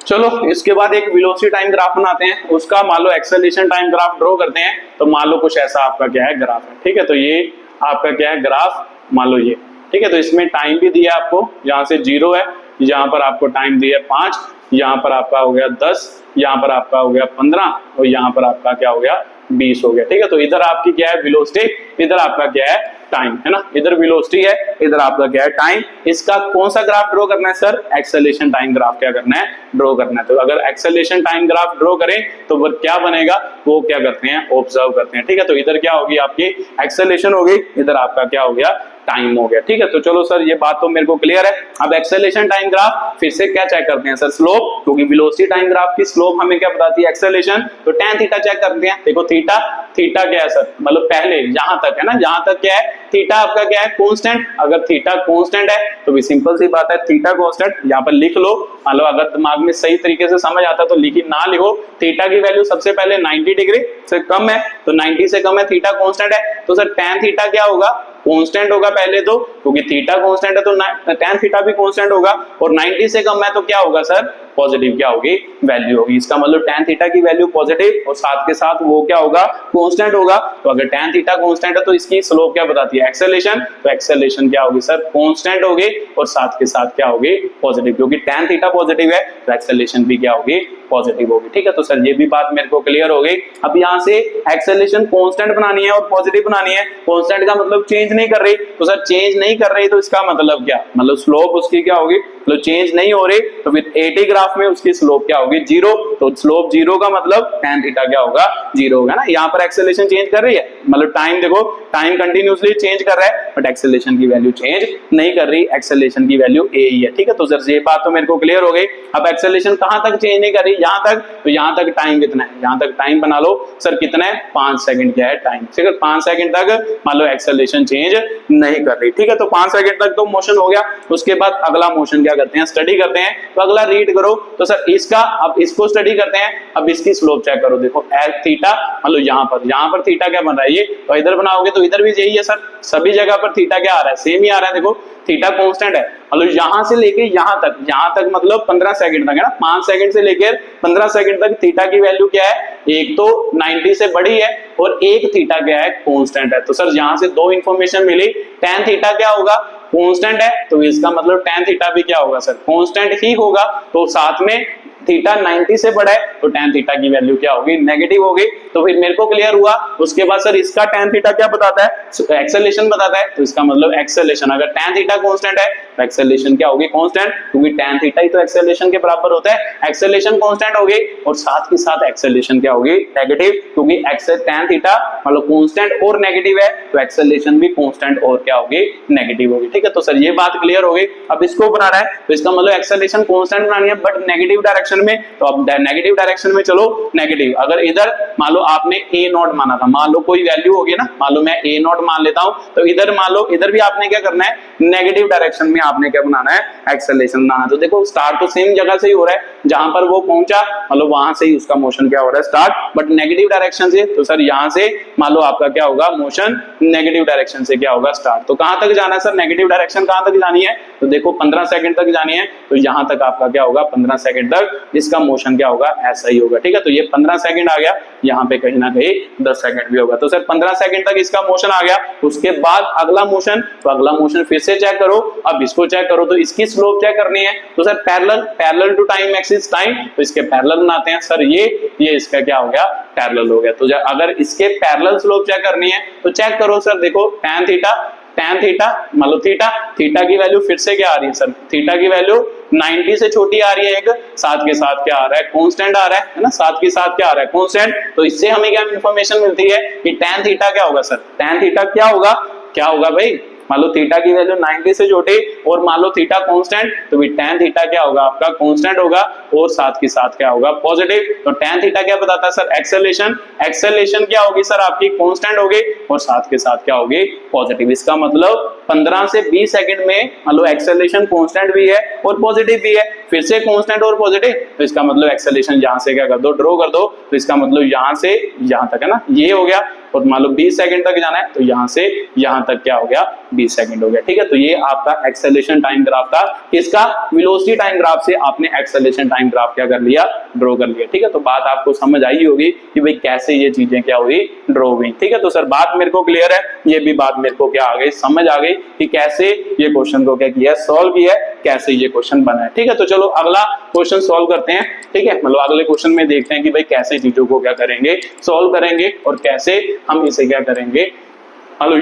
चलो इसके बाद एक वेलोसिटी टाइम ग्राफ बनाते हैं, उसका मान लो एक्सेलरेशन टाइम ग्राफ ड्रॉ करते हैं। तो मान लो कुछ ऐसा आपका क्या है, ग्राफ है, ठीक है। तो ये आपका क्या है, ग्राफ, मान लो ये, ठीक है। तो इसमें टाइम भी दिया आपको, यहाँ से 0 है, यहाँ पर आपको टाइम दिया 5, यहाँ पर आपका हो गया 10, यहाँ पर आपका हो गया 15 और यहाँ पर आपका क्या हो गया, 20 हो गया, ठीक है। तो इधर आपकी क्या है, वेलोसिटी, इधर आपका क्या है, टाइम, है ना। इधर वेलोसिटी है, इधर आपका क्या है, टाइम। इसका कौन सा ग्राफ ड्रॉ करना है सर, एक्सेलरेशन टाइम ग्राफ क्या करना है, ड्रॉ करना है। तो अगर एक्सेलरेशन टाइम ग्राफ ड्रॉ करें तो वो क्या बनेगा, वो क्या करते हैं, ऑब्जर्व करते हैं, ठीक है। तो इधर क्या होगी, आपकी एक्सेलरेशन हो गई, इधर आपका क्या हो गया, टाइम हो गया, ठीक है। तो चलो सर ये बात तो मेरे को क्लियर है। अब एक्सेलरेशन टाइम ग्राफ फिर से क्या चेक करते हैं सर, स्लोप, क्योंकि वेलोसिटी टाइम ग्राफ की स्लोप हमें क्या बताती है, एक्सेलरेशन। तो tan थीटा चेक करते हैं। देखो थीटा, थीटा क्या है सर, मतलब पहले यहां तक है ना, यहां तक क्या है, थीटा आपका क्या है, कांस्टेंट। अगर थीटा कांस्टेंट है तो भी सिंपल सी बात है, थीटा कांस्टेंट, यहां पर लिख लो। मतलब अगर दिमाग में सही तरीके से समझ आता तो लिखी, ना लिखो। थीटा की वैल्यू सबसे पहले 90 डिग्री से कम है, तो 90 से कम है, थीटा कांस्टेंट है। तो सर tan थीटा क्या होगा, कांस्टेंट होगा पहले तो, क्योंकि थीटा कांस्टेंट है तो tan थीटा भी कांस्टेंट होगा। और 90 से कम है तो क्या होगा सर, पॉजिटिव क्या होगी, वैल्यू होगी। इसका मतलब tan थीटा की वैल्यू पॉजिटिव और साथ के साथ वो क्या होगा, कांस्टेंट होगा। तो अगर tan थीटा कांस्टेंट है तो इसकी स्लोप क्या बताती है, एक्सेलरेशन। तो एक्सेलरेशन क्या होगी सर, कांस्टेंट होगी और साथ के साथ क्या होगी, पॉजिटिव, क्योंकि tan थीटा पॉजिटिव है तो एक्सेलरेशन भी क्या होगी, पॉजिटिव होगी, ठीक है। तो सर ये भी बात मेरे को क्लियर हो गई। अब यहाँ से एक्सेलरेशन कांस्टेंट बनानी है और पॉजिटिव बनानी है। कांस्टेंट का मतलब चेंज नहीं कर रही, तो सर चेंज नहीं कर रही तो इसका मतलब क्या, मतलब स्लोप उसकी क्या होगी, मतलब चेंज नहीं हो रही, तो फिर 80 ग्राफ में उसकी स्लोप क्या होगी, 0। तो स्लोप 0 का मतलब tan थीटा क्या होगा, 0 होगा ना। यहाँ पर एक्सेलरेशन चेंज कर रही है, मतलब टाइम, देखो टाइम कंटिन्यूअसली चेंज कर रहा है बट एक्सेलरेशन की वैल्यू चेंज नहीं कर रही, एक्सेलरेशन की वैल्यू a ही है, ठीक है। तो सर ये बात तो मेरे को क्लियर हो गई। अब एक्सेलरेशन कहां तक चेंज नहीं कर रही, यहाँ तक। तो यहाँ तक टाइम कितना है, यहाँ तक टाइम बना लो सर, कितना है, 5 सेकंड क्या है, टाइम। ठीक है, 5 सेकंड तक मान लो एक्सेलरेशन चेंज नहीं कर रही, ठीक है। तो 5 सेकंड तक तो मोशन हो गया। उसके बाद अगला मोशन क्या करते हैं, स्टडी करते हैं। तो अगला रीड करो, तो सर इसका, अब इसको स्टडी करते हैं। अब इसकी स्लोप चेक करो, देखो थीटा, मतलब यहाँ पर थीटा क्या बन रहा है, ये तो इधर बनाओगे तो इधर भी यही है सर, सभी जगह पर थीटा क्या आ रहा है, सेम ही आ रहा है। देखो थीटा कांस्टेंट है, मतलब यहां से लेके यहां तक मतलब 15 सेकंड तक है ना, 5 सेकंड से लेकर 15 सेकंड तक थीटा की वैल्यू क्या है, एक तो 90 से बड़ी है और एक थीटा क्या है, कांस्टेंट है। तो सर यहां से दो इंफॉर्मेशन मिली, tan थीटा क्या होगा, कांस्टेंट है, तो इसका मतलब tan थीटा भी क्या होगा सर, कांस्टेंट ही होगा। तो साथ में थीटा 90 से बड़ा है तो tan थीटा की वैल्यू क्या होगी, नेगेटिव होगी। तो फिर मेरे को क्लियर हुआ। उसके बाद सर इसका tan थीटा क्या बताता है, एक्सेलरेशन बताता है। तो इसका मतलब एक्सेलरेशन, अगर tan थीटा कांस्टेंट है तो एक्सेलरेशन क्या होगी, कांस्टेंट, क्योंकि tan थीटा ही तो एक्सेलरेशन के बराबर होता है। एक्सेलरेशन कांस्टेंट होगी और साथ के साथ एक्सेलरेशन क्या होगी, नेगेटिव, क्योंकि tan थीटा मतलब कांस्टेंट और नेगेटिव है तो एक्सेलरेशन भी कांस्टेंट और क्या होगी, नेगेटिव होगी, ठीक है। तो सर ये बात क्लियर हो गई। अब इसको बना रहा है तो इसका मतलब एक्सेलरेशन कांस्टेंट बनानी है बट नेगेटिव डायरेक्शन में। तो अब नेगेटिव डायरेक्शन में चलो, नेगेटिव, अगर इधर मान लो आपने a नॉट माना था, मान लो कोई वैल्यू होगी ना, मान लो मैं a नॉट मान लेता हूं, तो इधर मान लो इधर भी आपने क्या करना है, नेगेटिव डायरेक्शन में आपने क्या बनाना है, एक्सेलरेशन बनाना है। तो देखो स्टार्ट तो सेम जगह से ही हो रहा है, जहां पर वो पहुंचा मतलब वहां से ही उसका मोशन क्या हो रहा है, स्टार्ट, बट नेगेटिव डायरेक्शन से। तो सर यहां से मान लो आपका क्या होगा, मोशन नेगेटिव डायरेक्शन से क्या होगा, स्टार्ट। तो कहां तक जाना है सर, नेगेटिव डायरेक्शन कहां तक जानी है, तो देखो 15 सेकंड तक जानी है। तो यहां तक आपका क्या होगा, 15 सेकंड तक इसका मोशन क्या होगा, ऐसा ही होगा, ठीक है। तो ये 15 सेकंड आ गया, यहाँ पे कहीं ना कहीं 10 सेकंड भी होगा। तो सर 15 सेकंड तक इसका मोशन आ गया। उसके बाद अगला मोशन, तो अगला मोशन फिर से चेक करो। अब इसको इसको चेक करो तो इसकी स्लोप चेक करनी है तो sir parallel to time axis time, तो इसके पैरेलल बनाते हैं सर ये इसका क्या हो गया, पैरेलल हो गया। तो अगर इसके पैरेलल स्लोप चेक करनी है तो चेक करो सर, देखो tan थीटा मान लो थीटा की वैल्यू फिर से क्या आ रही है सर, थीटा की वैल्यू 90 से छोटी आ रही है, एक साथ के साथ क्या आ रहा है, कांस्टेंट आ रहा है ना, साथ के साथ क्या आ रहा है, कांस्टेंट। तो इससे हमें क्या इंफॉर्मेशन मिलती है कि tan थीटा क्या होगा सर, tan थीटा क्या होगा भाई, मान लो थीटा की वैल्यू 90 से छोटी और मान लो थीटा कांस्टेंट, तो भी tan थीटा क्या होगा आपका, कांस्टेंट होगा और साथ के साथ क्या होगा, पॉजिटिव। तो tan थीटा क्या बताता है सर, एक्सेलेरेशन क्या होगी सर आपकी, कांस्टेंट होगी और साथ के साथ क्या होगी, पॉजिटिव। इसका मतलब 15 से 20 सेकंड में मान लो एक्सेलेरेशन कांस्टेंट भी है और पॉजिटिव भी है, फिर से कांस्टेंट और पॉजिटिव, तो इसका मतलब एक्सेलेरेशन यहां से क्या कर दो, ड्रॉ कर दो। तो इसका मतलब यहां से यहां तक है ना, ये हो गया, और मान लो 20 सेकंड तक जाना है तो यहां से यहां तक क्या हो गया, 20 सेकंड हो गया। ठीक है, तो ये आपका एक्सेलेरेशन टाइम ग्राफ था, इसका वेलोसिटी टाइम ग्राफ से आपने एक्सेलेरेशन टाइम ग्राफ क्या कर लिया, ड्रॉ कर लिया। ठीक है, तो बात आपको समझ आई होगी कि भाई कैसे ये चीजें क्या हुई, ड्रॉ हुई। ठीक है, तो सर बात मेरे को क्लियर है, ये भी बात मेरे को क्या आ गई, समझ आ गई कि कैसे ये क्वेश्चन को क्या किया, सॉल्व किया, कैसे ये क्वेश्चन बना है। ठीक है, तो चलो अगला क्वेश्चन सॉल्व करते हैं। ठीक है, मतलब अगले क्वेश्चन में देखते हैं कि भाई कैसे चीजों को क्या करेंगे, सॉल्व करेंगे और कैसे हम इसे क्या करेंगे,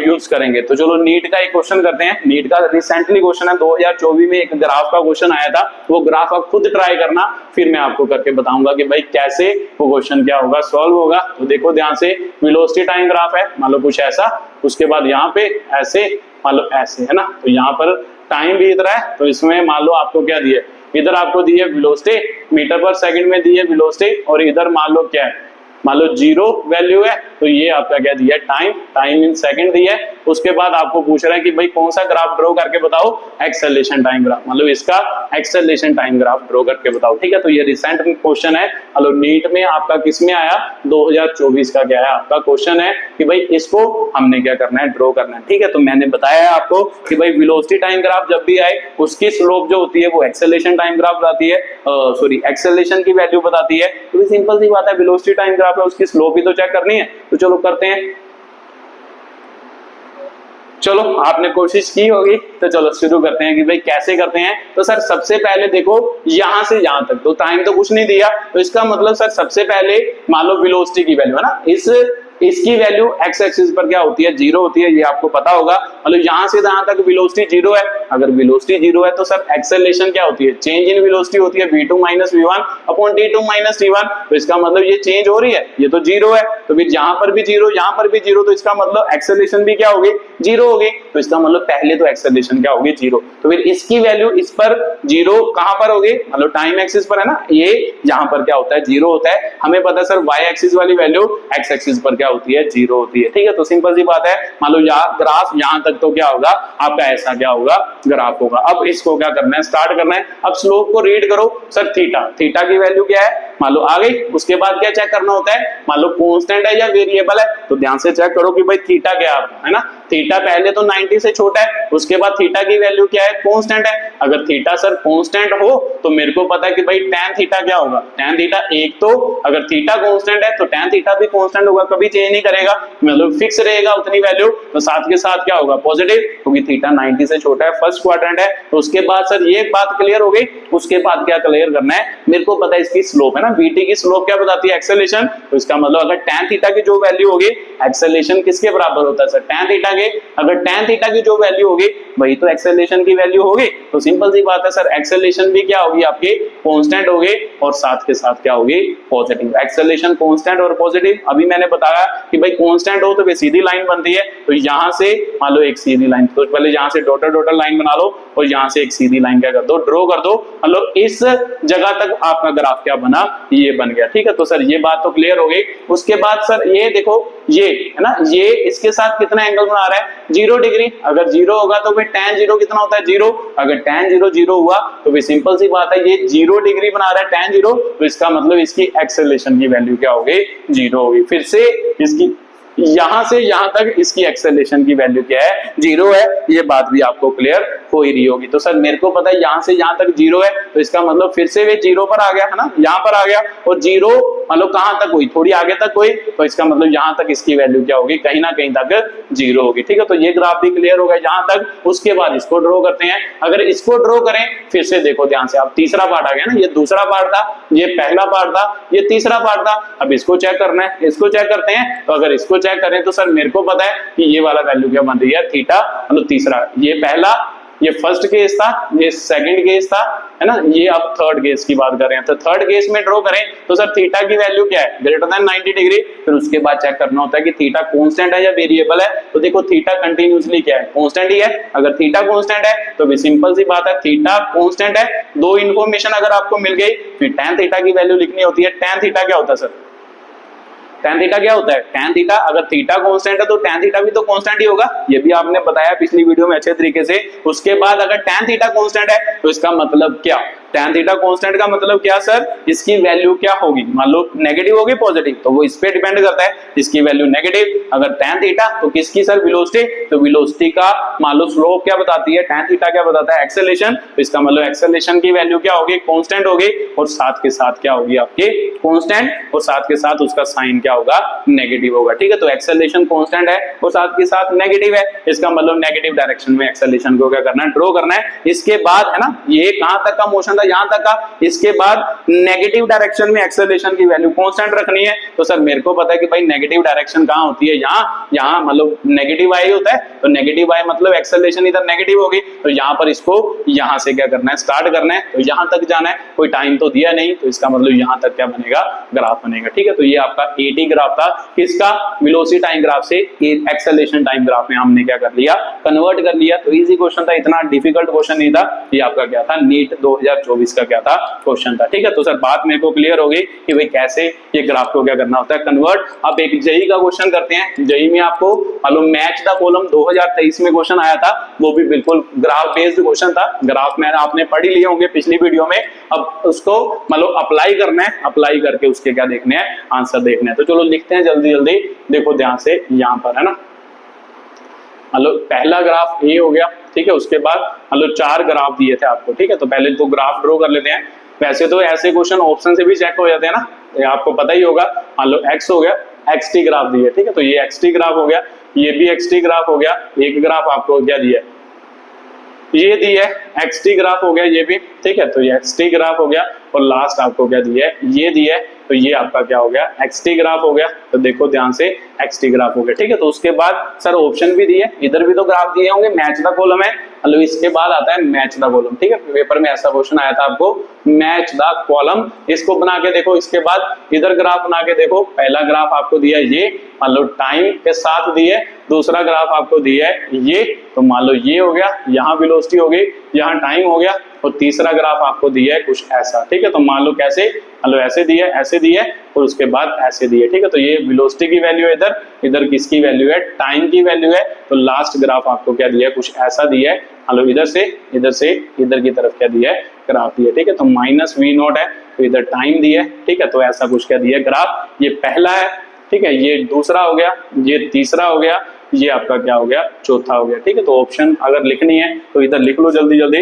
यूज करेंगे। तो चलो नीट का एक क्वेश्चन करते हैं। नीट का रिसेंटली क्वेश्चन है, 2024 में एक ग्राफ का क्वेश्चन आया था, वो ग्राफ आप खुद ट्राई करना, फिर मैं आपको करके बताऊंगा कि भाई कैसे वो क्वेश्चन क्या होगा, सॉल्व होगा। तो देखो ध्यान से, वेलोसिटी टाइम ग्राफ है, मान लो कुछ ऐसा, उसके बाद यहाँ पे ऐसे, मान लो ऐसे, है ना। तो यहाँ पर टाइम भी इतना है, तो इसमें मान लो आपको क्या दिए, इधर आपको दिए वेलोसिटी मीटर पर सेकंड में दिए वेलोसिटी, और इधर मान लो क्या है, मान लो 0 वैल्यू है, तो ये आपका क्या दिया, टाइम इन सेकंड दिया है। उसके बाद आपको पूछ रहा है कि भाई कौन सा ग्राफ ड्रॉ करके बताओ, एक्सेलेरेशन टाइम ग्राफ, मतलब इसका एक्सेलेरेशन टाइम ग्राफ ड्रॉ करके बताओ। ठीक है, तो ये रिसेंट क्वेश्चन है, हेलो नीट में आपका किस में आया, 2024 का क्या है आपका क्वेश्चन है कि भाई इसको हमने क्या करना है, ड्रॉ करना है। ठीक है, तो मैंने बताया है आपको कि भाई वेलोसिटी टाइम ग्राफ जब भी आए उसकी स्लोप जो होती है वो एक्सेलेरेशन टाइम ग्राफ बताती है, सॉरी एक्सेलेरेशन की वैल्यू बताती है। तो सिंपल सी बात है, वेलोसिटी टाइम ग्राफ है, उसकी स्लोप ही तो चेक करनी है। तो चलो करते हैं, चलो आपने कोशिश की होगी, तो चलो शुरू करते हैं कि भाई कैसे करते हैं। तो सर सबसे पहले देखो यहां से यहां तक तो टाइम तो कुछ नहीं दिया, तो इसका मतलब सर सबसे पहले मान लो वेलोसिटी की वैल्यू है ना, इसकी वैल्यू एक्स एक्सिस पर क्या होती है, 0 होती है, ये आपको पता होगा। मतलब यहां से यहां तक वेलोसिटी 0 है, अगर वेलोसिटी 0 है तो सर एक्सेलरेशन क्या होती है, चेंज इन वेलोसिटी होती है v2 - v1 upon t2 - t1। तो इसका मतलब ये चेंज हो रही है, ये तो 0 है, तो फिर जहां पर भी 0 यहां पर भी 0, तो इसका मतलब एक्सेलरेशन भी क्या होगी, 0 होगी। तो इसका मतलब पहले तो एक्सेलरेशन क्या होगी, 0। तो फिर इसकी वैल्यू इस पर 0 कहां पर होगी, मतलब टाइम एक्सिस पर है ना, ये यहां पर क्या होता है, 0 होता है। हमें पता है सर y एक्सिस वाली वैल्यू x एक्सिस पर होती है, 0 होती है। ठीक है, तो सिंपल सी बात है, मान लो ग्राफ यहां तक तो क्या होगा आपका, ऐसा क्या होगा, ग्राफ होगा। अब इसको क्या करना है, स्टार्ट करना है। अब स्लोप को रीड करो सर, थीटा की वैल्यू क्या है, मान लो आ गई। उसके बाद क्या चेक करना होता है, मान लो कांस्टेंट है या वेरिएबल है, तो ध्यान से चेक करो कि भाई थीटा क्या है ना, थीटा पहले तो 90 से छोटा है, उसके बाद थीटा की वैल्यू क्या है, कांस्टेंट है। अगर थीटा सर कांस्टेंट हो तो मेरे को पता है कि भाई tan थीटा क्या होगा, tan थीटा एक, तो अगर थीटा कांस्टेंट है तो tan थीटा भी कांस्टेंट होगा, कभी चेंज नहीं करेगा, मतलब फिक्स रहेगा उतनी वैल्यू। तो साथ के साथ क्या होगा, पॉजिटिव, क्योंकि थीटा 90 से छोटा है, फर्स्ट क्वाड्रेंट है। तो उसके बाद सर ये बात क्लियर हो गई। उसके बाद क्या क्लियर करना है, मेरे को पता है इसकी स्लोप है ना, vt की स्लोप क्या बताती है, एक्सेलरेशन। तो इसका मतलब अगर tan थीटा की जो वैल्यू होगी, एक्सेलरेशन किसके बराबर होता है सर, tan थीटा के। अगर tan थीटा की जो वैल्यू होगी वही तो एक्सेलरेशन की वैल्यू होगी। तो सिंपल सी बात है सर, एक्सेलरेशन भी क्या होगी आपकी, कांस्टेंट होगी और साथ के साथ क्या होगी, पॉजिटिव। एक्सेलरेशन कांस्टेंट और पॉजिटिव, अभी मैंने बताया कि भाई कांस्टेंट हो तो वे सीधी लाइन बनती है। तो यहां से मान लो एक सीधी लाइन, तो पहले यहां से डॉटेड लाइन बना लो और यहां से एक सीधी लाइन क्या कर दो, ड्रॉ कर दो। मतलब इस जगह तक आपका ग्राफ क्या बना, ये बन गया। ठीक है, तो सर ये बात तो क्लियर हो गई। उसके बाद सर ये देखो, ये है ना, ये इसके साथ कितना एंगल बना रहा है, 0 डिग्री। अगर 0 होगा तो फिर tan 0 कितना होता है, 0। अगर tan 0 0 हुआ तो फिर सिंपल सी बात है, ये 0 डिग्री बना रहा है tan 0, तो इसका मतलब इसकी एक्सेलरेशन की वैल्यू क्या होगी, 0 होगी। फिर से इसकी यहां से यहां तक इसकी एक्सेलरेशन की वैल्यू क्या है, 0 है। ये बात भी आपको क्लियर हो ही रही होगी। तो सर मेरे को पता है यहाँ से यहाँ तक 0 है, तो इसका मतलब फिर से वे 0 पर आ गया है ना, यहाँ पर आ गया, और 0 मतलब कहां तक हुई, थोड़ी आगे तक हुई, तो इसका मतलब यहाँ तक इसकी वैल्यू क्या होगी, कहीं ना कहीं तक 0 होगी। ठीक है, तो ये ग्राफ भी क्लियर होगा यहाँ तक। उसके बाद इसको ड्रॉ करते हैं। अगर इसको ड्रॉ करें, फिर से देखो ध्यान से, अब तीसरा पार्ट आ गया ना, ये दूसरा पार्ट था, ये पहला पार्ट था, ये तीसरा पार्ट था। अब इसको चेक करना है, इसको चेक करते हैं। तो अगर इसको चेक करें तो सर मेरे को पता है कि ये वाला वैल्यू क्या बन रही है, थीटा, मतलब तीसरा, ये पहला, ये फर्स्ट केस था, ये सेकंड केस था, है ना, ये अब थर्ड केस की बात कर रहे हैं। तो थर्ड केस में ड्रॉ करें तो सर थीटा की वैल्यू क्या है, ग्रेटर देन 90 डिग्री। फिर उसके बाद चेक करना होता है कि थीटा कांस्टेंट है या वेरिएबल है। तो देखो थीटा कंटिन्यूअसली क्या है, कांस्टेंट ही है। अगर थीटा कांस्टेंट है तो भी सिंपल सी बात है, थीटा कांस्टेंट है। दो इन्फॉर्मेशन अगर आपको मिल गई, फिर tan थीटा की वैल्यू लिखनी होती है। tan थीटा क्या होता है सर, tan थीटा क्या होता है, tan थीटा, अगर थीटा कांस्टेंट है तो tan थीटा भी तो कांस्टेंट ही होगा। ये भी आपने बताया पिछली वीडियो में अच्छे तरीके से। उसके बाद अगर tan थीटा कांस्टेंट है तो इसका मतलब क्या, tan थीटा कांस्टेंट का मतलब क्या सर, इसकी वैल्यू क्या होगी, मान लो नेगेटिव होगी पॉजिटिव, तो वो इस पे डिपेंड करता है, इसकी वैल्यू नेगेटिव। अगर tan थीटा तो किसकी सर, वेलोसिटी, तो वेलोसिटी का मान लो स्लोप क्या बताती है, tan थीटा क्या बताता है, एक्सेलरेशन, तो इसका मतलब एक्सेलरेशन की वैल्यू क्या होगी, कांस्टेंट होगी, और साथ के साथ क्या होगी आपकी, कांस्टेंट, और साथ के साथ उसका साइन क्या होगा, नेगेटिव होगा। ठीक है, तो एक्सेलरेशन कांस्टेंट है और साथ के साथ नेगेटिव है, इसका मतलब नेगेटिव डायरेक्शन में एक्सेलरेशन को क्या करना है, ड्रॉ करना है। इसके बाद है ना, ये कहां तक का मोशन था, यहां तक का। इसके बाद नेगेटिव डायरेक्शन में एक्सेलरेशन की वैल्यू कांस्टेंट रखनी है। तो सर मेरे को पता है कि भाई नेगेटिव डायरेक्शन कहां होती है, यहां मतलब नेगेटिव आई होता है, तो नेगेटिव आई मतलब एक्सेलरेशन इधर नेगेटिव होगी। तो यहां पर इसको यहां से क्या करना है, स्टार्ट करना है, तो यहां तक जाना है। कोई टाइम तो दिया नहीं, तो इसका मतलब यहां तक क्या बनेगा, ग्राफ बनेगा। ठीक है, तो ये आपका एटी ग्राफ था, किसका, वेलोसिटी टाइम ग्राफ से एक्सेलरेशन टाइम ग्राफ में हमने क्या कर लिया, कन्वर्ट कर लिया। तो इजी क्वेश्चन था, इतना डिफिकल्ट क्वेश्चन नहीं था। ये आपका क्या था, नीट 2024 का क्या था, क्वेश्चन था। ठीक है, तो सर बात मेरे को क्लियर हो गई कि भाई कैसे ये ग्राफ को क्या करना होता है, कन्वर्ट। अब एक जेई का क्वेश्चन करते हैं। जेई में आपको मालूम मैच द कॉलम 2023 में क्वेश्चन आया था, वो भी बिल्कुल ग्राफ बेस्ड क्वेश्चन था। ग्राफ मैंने आपने पढ़ ही लिए होंगे पिछली वीडियो में। अब उसको मतलब अप्लाई करना है, अप्लाई करके उसके क्या देखने हैं, आंसर देखने हैं। तो चलो लिखते हैं जल्दी जल्दी, देखो ध्यान से यहां पर, है ना, मतलब पहला ग्राफ ए हो गया। ठीक है, उसके बाद मतलब 4 ग्राफ दिए थे आपको। ठीक है, तो पहले तो ग्राफ ड्रॉ कर लेते हैं। वैसे तो ऐसे क्वेश्चन ऑप्शन से भी चेक हो जाते हैं ना, ये आपको पता ही होगा। मान लो एक्स हो गया, एक्स टी ग्राफ दिए। ठीक है, तो ये एक्स टी ग्राफ हो गया, ये भी एक्स टी ग्राफ हो गया। एक ग्राफ आपको क्या दिया, ये दी है एक्स टी ग्राफ हो गया ये भी। ठीक है, तो ये एक्स टी ग्राफ हो गया, और लास्ट आपको क्या दिया है, ये दिया है, तो ये आपका क्या हो गया, एक्स टी ग्राफ हो गया। तो देखो ध्यान से, एक्स टी ग्राफ हो गया। ठीक है, तो उसके बाद सर ऑप्शन भी दिए, इधर भी तो ग्राफ दिए होंगे, मैच द कॉलम है, मतलब इसके बाद आता है मैच द कॉलम। ठीक है, पेपर में ऐसा क्वेश्चन आया था आपको, मैच द कॉलम। इसको बना के देखो, इसके बाद इधर ग्राफ बना के देखो। पहला ग्राफ आपको दिया ये, मान लो टाइम के साथ दिए। दूसरा ग्राफ आपको दिया है ये, तो मान लो ये हो गया, यहाँ वेलोसिटी हो गई, यहाँ टाइम हो गया, और तीसरा ग्राफ आपको दिया है कुछ ऐसा। ठीक है, तो मान लो कैसे, मान लो ऐसे दिया, ऐसे दिया, और उसके बाद ऐसे दिए। ठीक है, तो ये वेलोसिटी की वैल्यू है इधर, इधर किसकी वैल्यू है, टाइम की वैल्यू है। तो लास्ट ग्राफ आपको क्या दिया है, कुछ ऐसा दिया है। मान लो इधर से इधर की तरफ क्या दिया है, ग्राफ दिया। ठीक है, तो माइनस वी नॉट है, तो इधर टाइम दिया है। ठीक है, तो ऐसा कुछ क्या दिया ग्राफ, ये पहला है। ठीक है, ये दूसरा हो गया, ये तीसरा हो गया, ये आपका क्या हो गया, चौथा हो गया। ठीक है, तो ऑप्शन अगर लिखनी है तो इधर लिख लो जल्दी जल्दी।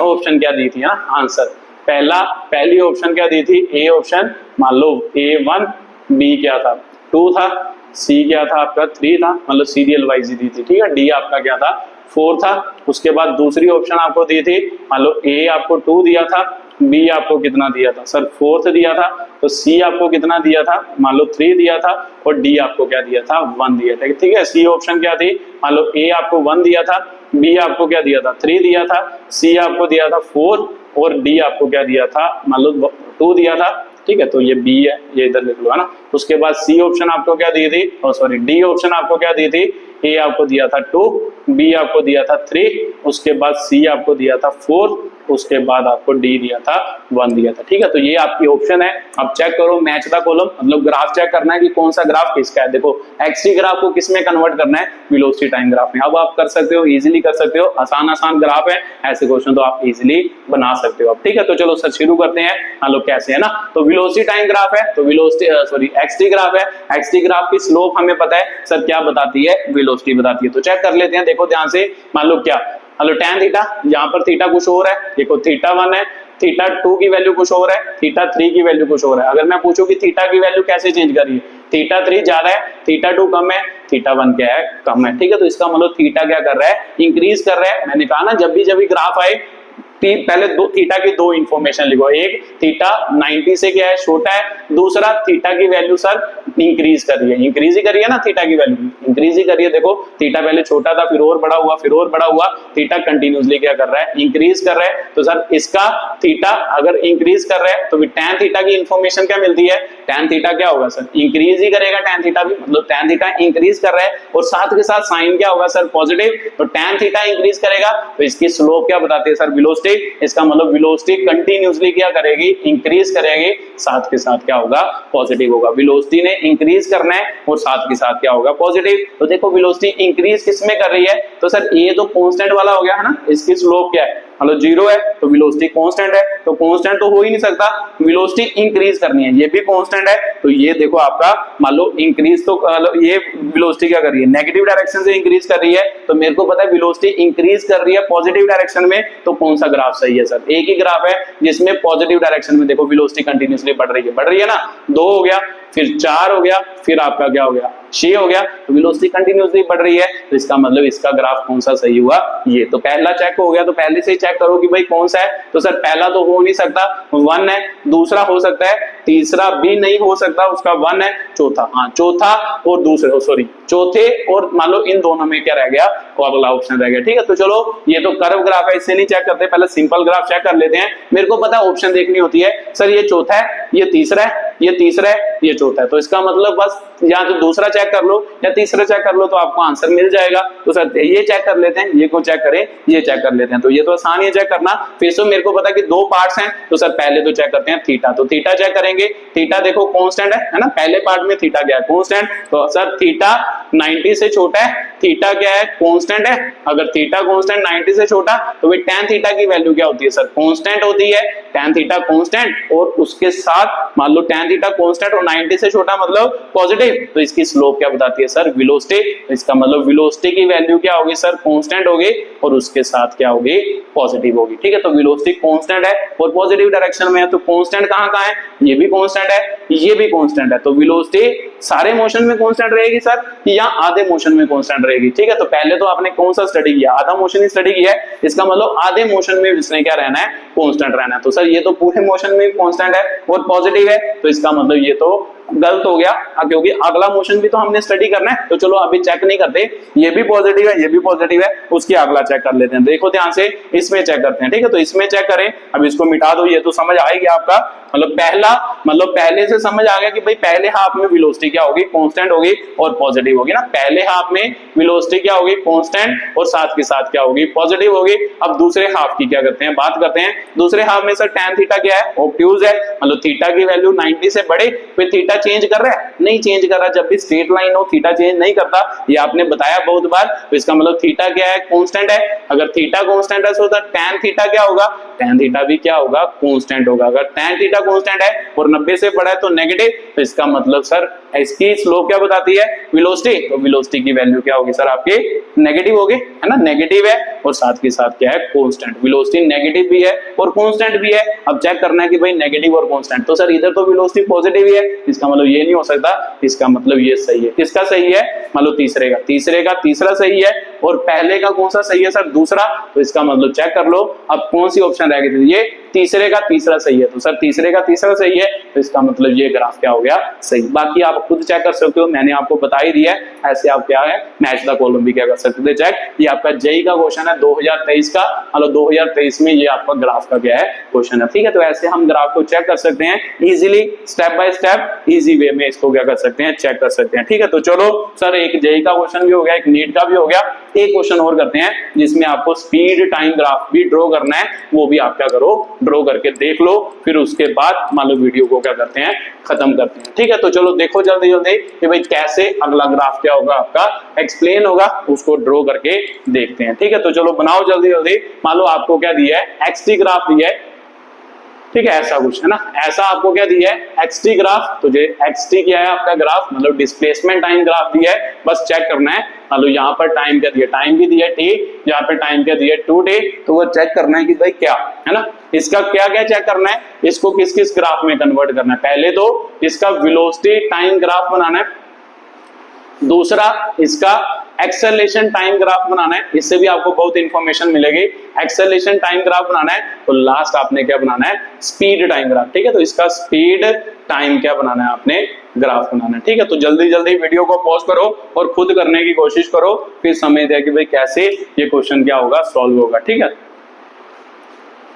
ऑप्शन क्या दी थी ना, आंसर पहली ऑप्शन क्या दी थी, ए ऑप्शन। मान लो A1, बी क्या था 2 था, सी क्या था आपका 3 था, मतलब सीरियल वाइज दी थी। ठीक है, डी आपका क्या था 4 था। उसके बाद दूसरी ऑप्शन आपको दी थी, मान लो ए आपको 2 दिया था, बी आपको कितना दिया था सर 4 दिया था, तो सी आपको कितना दिया था, मान लो 3 दिया था, और डी आपको क्या दिया था 1 दिया था। ठीक है, सी ऑप्शन क्या थी, मान लो ए आपको 1 दिया था, बी आपको क्या दिया था 3 दिया था, सी आपको दिया था 4, और डी आपको क्या दिया था, मान लो 2 दिया था। ठीक है, तो ये बी है, ये इधर लिख लो, है ना। उसके बाद सी ऑप्शन आपको क्या दी थी, सॉरी डी ऑप्शन आपको क्या दी थी, ए आपको दिया था 2, बी आपको दिया था 3, उसके बाद सी आपको दिया था 4, उसके बाद आपको डी दिया था 1 दिया था। ठीक है, तो ये आपकी ऑप्शन है। अब चेक करो मैच द कॉलम, मतलब ग्राफ चेक करना है कि कौन सा ग्राफ किसका है। देखो एक्स ग्राफ को किस में कन्वर्ट करना है, वेलोसिटी टाइम ग्राफ में। अब आप कर सकते हो, इजीली कर सकते हो, आसान ग्राफ है, ऐसे क्वेश्चन तो आप इजीली बना सकते हो। अब ठीक है, तो चलो सर शुरू करते हैं। मान लो कैसे, है ना, तो वेलोसिटी टाइम ग्राफ है, तो वेलोसिटी सॉरी एक्सटी ग्राफ है। एक्सटी ग्राफ की स्लोप हमें पता है सर क्या बताती है, वेलोसिटी बताती है। तो चेक कर लेते हैं, देखो ध्यान से। मान लो क्या, मतलब tan थीटा, यहाँ पर थीटा कुछ और है, देखो थीटा 1 है, थीटा 2 की वैल्यू कुछ और है, थीटा 3 की वैल्यू कुछ और है। अगर मैं पूछूं कि थीटा की वैल्यू कैसे चेंज करिए, थीटा 3 ज्यादा है, थीटा 2 कम है, थीटा 1 क्या है, कम है, ठीक है। तो इसका मतलब थीटा क्या कर रहा है, इंक्रीज कर रहा है। मैंने कहा ना जब भी ग्राफ आए पहले दो थीटा की दो इंफॉर्मेशन लिखो, एक थीटा 90 से क्या है, छोटा है, दूसरा थीटा की वैल्यू सर इंक्रीज कर रही है, इंक्रीज ही कर रही है ना, थीटा की वैल्यू इंक्रीज ही कर रही है। देखो थीटा पहले छोटा था, फिर और बड़ा हुआ, फिर और बड़ा हुआ, थीटा कंटिन्यूसली क्या कर रहा है, इंक्रीज कर रहा है। तो सर इसका थीटा अगर इंक्रीज कर रहा है तो tan थीटा की इंफॉर्मेशन क्या मिलती है, tan थीटा क्या होगा सर, इंक्रीज ही करेगा tan थीटा भी, मतलब tan थीटा इंक्रीज कर रहा है और साथ के साथ साइन क्या होगा सर, पॉजिटिव। तो tan थीटा इंक्रीज करेगा तो इसकी स्लोप क्या बताती है सर, वेलोसिटी। इसका मतलब वेलोसिटी कंटिन्यूसली क्या करेगी, इंक्रीज करेगी, साथ के साथ क्या होगा, पॉजिटिव होगा। वेलोसिटी ने इंक्रीज करना है और साथ के साथ क्या होगा, पॉजिटिव। तो देखो वेलोसिटी इंक्रीज किसमें कर रही है, तो सर ये तो कांस्टेंट वाला हो गया है ना, इसकी स्लोप क्या है, मतलब 0 है, तो वेलोसिटी कांस्टेंट है, तो कांस्टेंट तो हो ही नहीं सकता, वेलोसिटी इंक्रीज करनी है, ये भी कांस्टेंट है। तो ये देखो आपका मान लो इंक्रीज, तो ये वेलोसिटी क्या कर रही है, नेगेटिव डायरेक्शन से इंक्रीज कर रही है। तो मेरे को पता है वेलोसिटी इंक्रीज कर रही है पॉजिटिव डायरेक्शन में, तो कौन सा ग्राफ सही है सर, एक ही ग्राफ है जिसमें पॉजिटिव डायरेक्शन में देखो वेलोसिटी कंटिन्यूसली बढ़ रही है ना, 2 हो गया, फिर 4 हो गया, फिर आपका क्या हो गया, 6 हो गया, तो वेलोसिटी कंटिन्यूसली बढ़ रही है। तो इसका मतलब इसका ग्राफ कौन सा सही हुआ, ये तो पहला चेक हो गया। तो पहले से ही चेक करो कि भाई कौन सा है, तो सर पहला तो हो नहीं सकता, 1 है, दूसरा हो सकता है, तीसरा भी नहीं हो सकता, उसका 1 है, चौथा, हाँ चौथा और दूसरे, सॉरी चौथे और मान लो इन दोनों में क्या रह गया, और अगला ऑप्शन रह गया, ठीक है। तो चलो ये तो कर्व ग्राफ है, इससे नहीं चेक करते, पहले सिंपल ग्राफ चेक कर लेते हैं। मेरे को पता है ऑप्शन देखनी होती है, सर ये चौथा है, ये तीसरा है, ये तीसरा है, ये चौथा है, तो इसका मतलब बस या तो दूसरा चेक कर लो या तीसरा चेक कर लो, तो आपको आंसर मिल जाएगा। तो सर ये चेक कर लेते हैं, ये को चेक करें, ये चेक कर लेते हैं, तो ये तो आसान है चेक करना। फिर से मेरे को पता है कि 2 पार्ट्स हैं, तो सर पहले तो चेक करते हैं थीटा, तो थीटा चेक करेंगे, थीटा देखो कांस्टेंट है ना, पहले पार्ट में थीटा क्या है, कांस्टेंट, तो सर थीटा 90 से छोटा है, थीटा क्या है, कांस्टेंट है। अगर थीटा कांस्टेंट 90 से छोटा तो भाई tan थीटा की वैल्यू क्या होती है सर, कांस्टेंट होती है, tan थीटा कांस्टेंट और उसके साथ मान लो tan थीटा कांस्टेंट और 90 से छोटा मतलब पॉजिटिव, तो इसकी स्लोप क्या बताती है सर, वेलोसिटी। तो इसका मतलब वेलोसिटी की वैल्यू क्या होगी सर, कांस्टेंट होगी और उसके साथ क्या होगी, पॉजिटिव होगी, ठीक है। तो वेलोसिटी कांस्टेंट है और पॉजिटिव डायरेक्शन में है, तो कांस्टेंट कहां है, ये भी कांस्टेंट है, ये भी कांस्टेंट है, तो वेलोसिटी सारे मोशन में कांस्टेंट रहेगी सर या आधे मोशन में कांस्टेंट रहेगी, ठीक है। तो पहले तो आपने कौन सा स्टडी किया, आधा मोशन ही स्टडी किया है, इसका मतलब आधे मोशन में इसने क्या रहना है, कांस्टेंट रहना है। तो सर ये तो पूरे मोशन में कांस्टेंट है और पॉजिटिव है, तो इसका मतलब ये तो गलत हो गया, क्योंकि अगला मोशन भी तो हमने स्टडी करना है। तो चलो अभी चेक नहीं करते, ये भी पॉजिटिव है, ये भी पॉजिटिव है, उसकी अगला चेक कर लेते हैं। देखो ध्यान से, इसमें चेक करते हैं, ठीक है। तो इसमें चेक करें, अब इसको मिटा दो, ये तो समझ आएगी आपका, मतलब पहला मतलब पहले से समझ आ गया कि भाई पहले हाफ में वेलोसिटी क्या होगी, कांस्टेंट होगी और पॉजिटिव होगी ना। पहले हाफ में वेलोसिटी क्या होगी, कांस्टेंट और साथ के साथ क्या होगी, पॉजिटिव होगी। अब दूसरे हाफ की क्या करते हैं, बात करते हैं। दूसरे हाफ में सर tan थीटा क्या है, ऑब्ट्यूज है, मतलब थीटा की वैल्यू 90 से बड़े, फिर थीटा चेंज कर रहा है, नहीं चेंज कर रहा, जब भी स्ट्रेट लाइन हो थीटा चेंज नहीं करता, ये आपने बताया बहुत बार। तो इसका मतलब थीटा क्या है, कांस्टेंट है। अगर थीटा कांस्टेंट है तो tan थीटा क्या होगा, tan थीटा भी क्या होगा, कांस्टेंट होगा। अगर tan थीटा कांस्टेंट है और 90 से बड़ा है तो नेगेटिव, तो इसका मतलब सर इसकी स्लोप क्या बताती है, वेलोसिटी, तो वेलोसिटी की वैल्यू क्या होगी सर आपकी, नेगेटिव होगी, है ना, नेगेटिव है और साथ के साथ क्या है, कांस्टेंट। वेलोसिटी नेगेटिव भी है और कांस्टेंट भी है। अब चेक करना है कि भाई नेगेटिव और कांस्टेंट, तो सर इधर तो वेलोसिटी पॉजिटिव ही है, इसका मतलब ये नहीं हो सकता, इसका मतलब ये सही है। किसका सही है, मतलब तीसरे का तीसरा सही है और पहले का कौन सा सही है सर, दूसरा। तो इसका मतलब चेक कर लो, अब कौन सी ऑप्शन रह गई थी, ये तीसरे का तीसरा सही है, तो सर तीसरे का तीसरा सही है, तो इसका मतलब ये ग्राफ क्या हो गया, सही। बाकी आप खुद चेक कर सकते हो, मैंने आपको बता ही दिया है। ऐसे आप क्या है, मैच द कॉलम भी क्या कर सकते थे चेक। ये आपका जेई का क्वेश्चन है 2023 का, मतलब 2023 में ये आपका ग्राफ का क्या है, क्वेश्चन है, ठीक है। तो ऐसे हम ग्राफ को चेक कर सकते हैं easily, step by step easy way में इसको क्या कर सकते हैं, चेक कर सकते हैं, ठीक है। तो चलो सर एक जेई का क्वेश्चन भी हो गया, एक नीट का भी हो गया, एक क्वेश्चन और करते हैं जिसमें आपको स्पीड टाइम ग्राफ भी ड्रॉ करना है, वो भी आप क्या करो, ड्रॉ करके देख लो, फिर उसके बाद मान लो वीडियो को क्या करते हैं, खत्म करते हैं, ठीक है। तो चलो देखो जल्दी जल्दी कि भाई कैसे अगला ग्राफ क्या होगा आपका एक्सप्लेन होगा, उसको ड्रॉ करके देखते हैं, ठीक है। तो चलो बनाओ जल्दी जल्दी। मान लो आपको क्या दिया है, एक्स टी ग्राफ दिया है, ठीक है, ऐसा कुछ है ना, ऐसा आपको क्या दिया है, एक्सटी ग्राफ। तो ये एक्सटी क्या है आपका ग्राफ, मतलब डिस्प्लेसमेंट टाइम ग्राफ दिया है, बस चेक करना है। मतलब यहाँ पर टाइम क्या दिया, टाइम भी दिया टी, यहाँ पे टाइम क्या दिया 2t, तो वो चेक करना है कि भाई क्या है ना, इसका क्या क्या चेक करना है, इसको किस किस ग्राफ में कन्वर्ट करना है। पहले तो इसका वेलोसिटी टाइम ग्राफ बनाना है, दूसरा इसका एक्सेलरेशन टाइम ग्राफ बनाना है, इससे भी आपको बहुत इंफॉर्मेशन मिलेगी। एक्सेलरेशन टाइम ग्राफ बनाना है, तो लास्ट आपने क्या बनाना है, स्पीड टाइम ग्राफ। ठीक है, तो इसका स्पीड टाइम क्या बनाना है आपने, ग्राफ बनाना है। ठीक है, तो जल्दी जल्दी वीडियो को पॉज करो और खुद करने की कोशिश करो, फिर समझ दे कि भाई कैसे ये क्वेश्चन क्या होगा, सॉल्व होगा। ठीक है,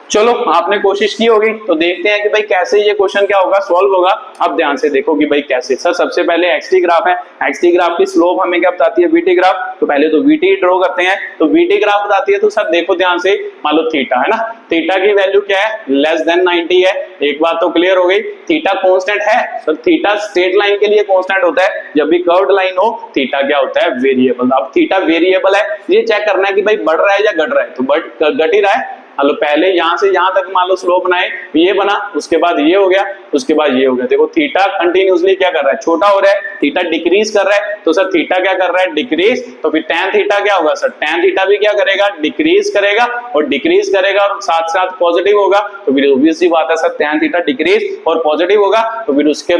चलो आपने कोशिश की होगी, तो देखते हैं कि भाई कैसे ये क्वेश्चन क्या होगा, सॉल्व होगा। अब ध्यान से देखो कि भाई कैसे। सर सबसे पहले एक्सटी ग्राफ है, एक्सटी ग्राफ की स्लोप हमें क्या बताती है, वीटी ग्राफ। तो पहले तो वीटी ड्रॉ करते हैं, तो वीटी ग्राफ बताती है। तो सर देखो ध्यान से, मान लो थीटा है ना, थीटा की वैल्यू क्या है, लेस देन 90 है। एक बात तो क्लियर हो गई, थीटा कांस्टेंट है। सर थीटा स्ट्रेट लाइन के लिए कांस्टेंट होता है, जब भी कर्व्ड लाइन हो थीटा क्या होता है, वेरिएबल। अब थीटा वेरिएबल है, ये चेक करना है कि भाई बढ़ रहा है या घट रहा है, तो घट ही रहा है। मतलब पहले यहां से यहां तक मान लो स्लोप बनाए, ये बना, उसके बाद ये हो गया, उसके बाद ये हो गया। देखो थीटा कंटिन्यूअसली क्या कर रहा है, छोटा हो रहा है, थीटा डिक्रीज कर रहा है। तो सर थीटा क्या कर रहा है, डिक्रीज। तो फिर tan थीटा क्या होगा सर, tan थीटा भी क्या करेगा, डिक्रीज करेगा, और डिक्रीज करेगा और साथ साथ पॉजिटिव होगा। तो फिर ऑब्वियसली बात है सर, tan थीटा डिक्रीज और पॉजिटिव होगा, तो फिर उसके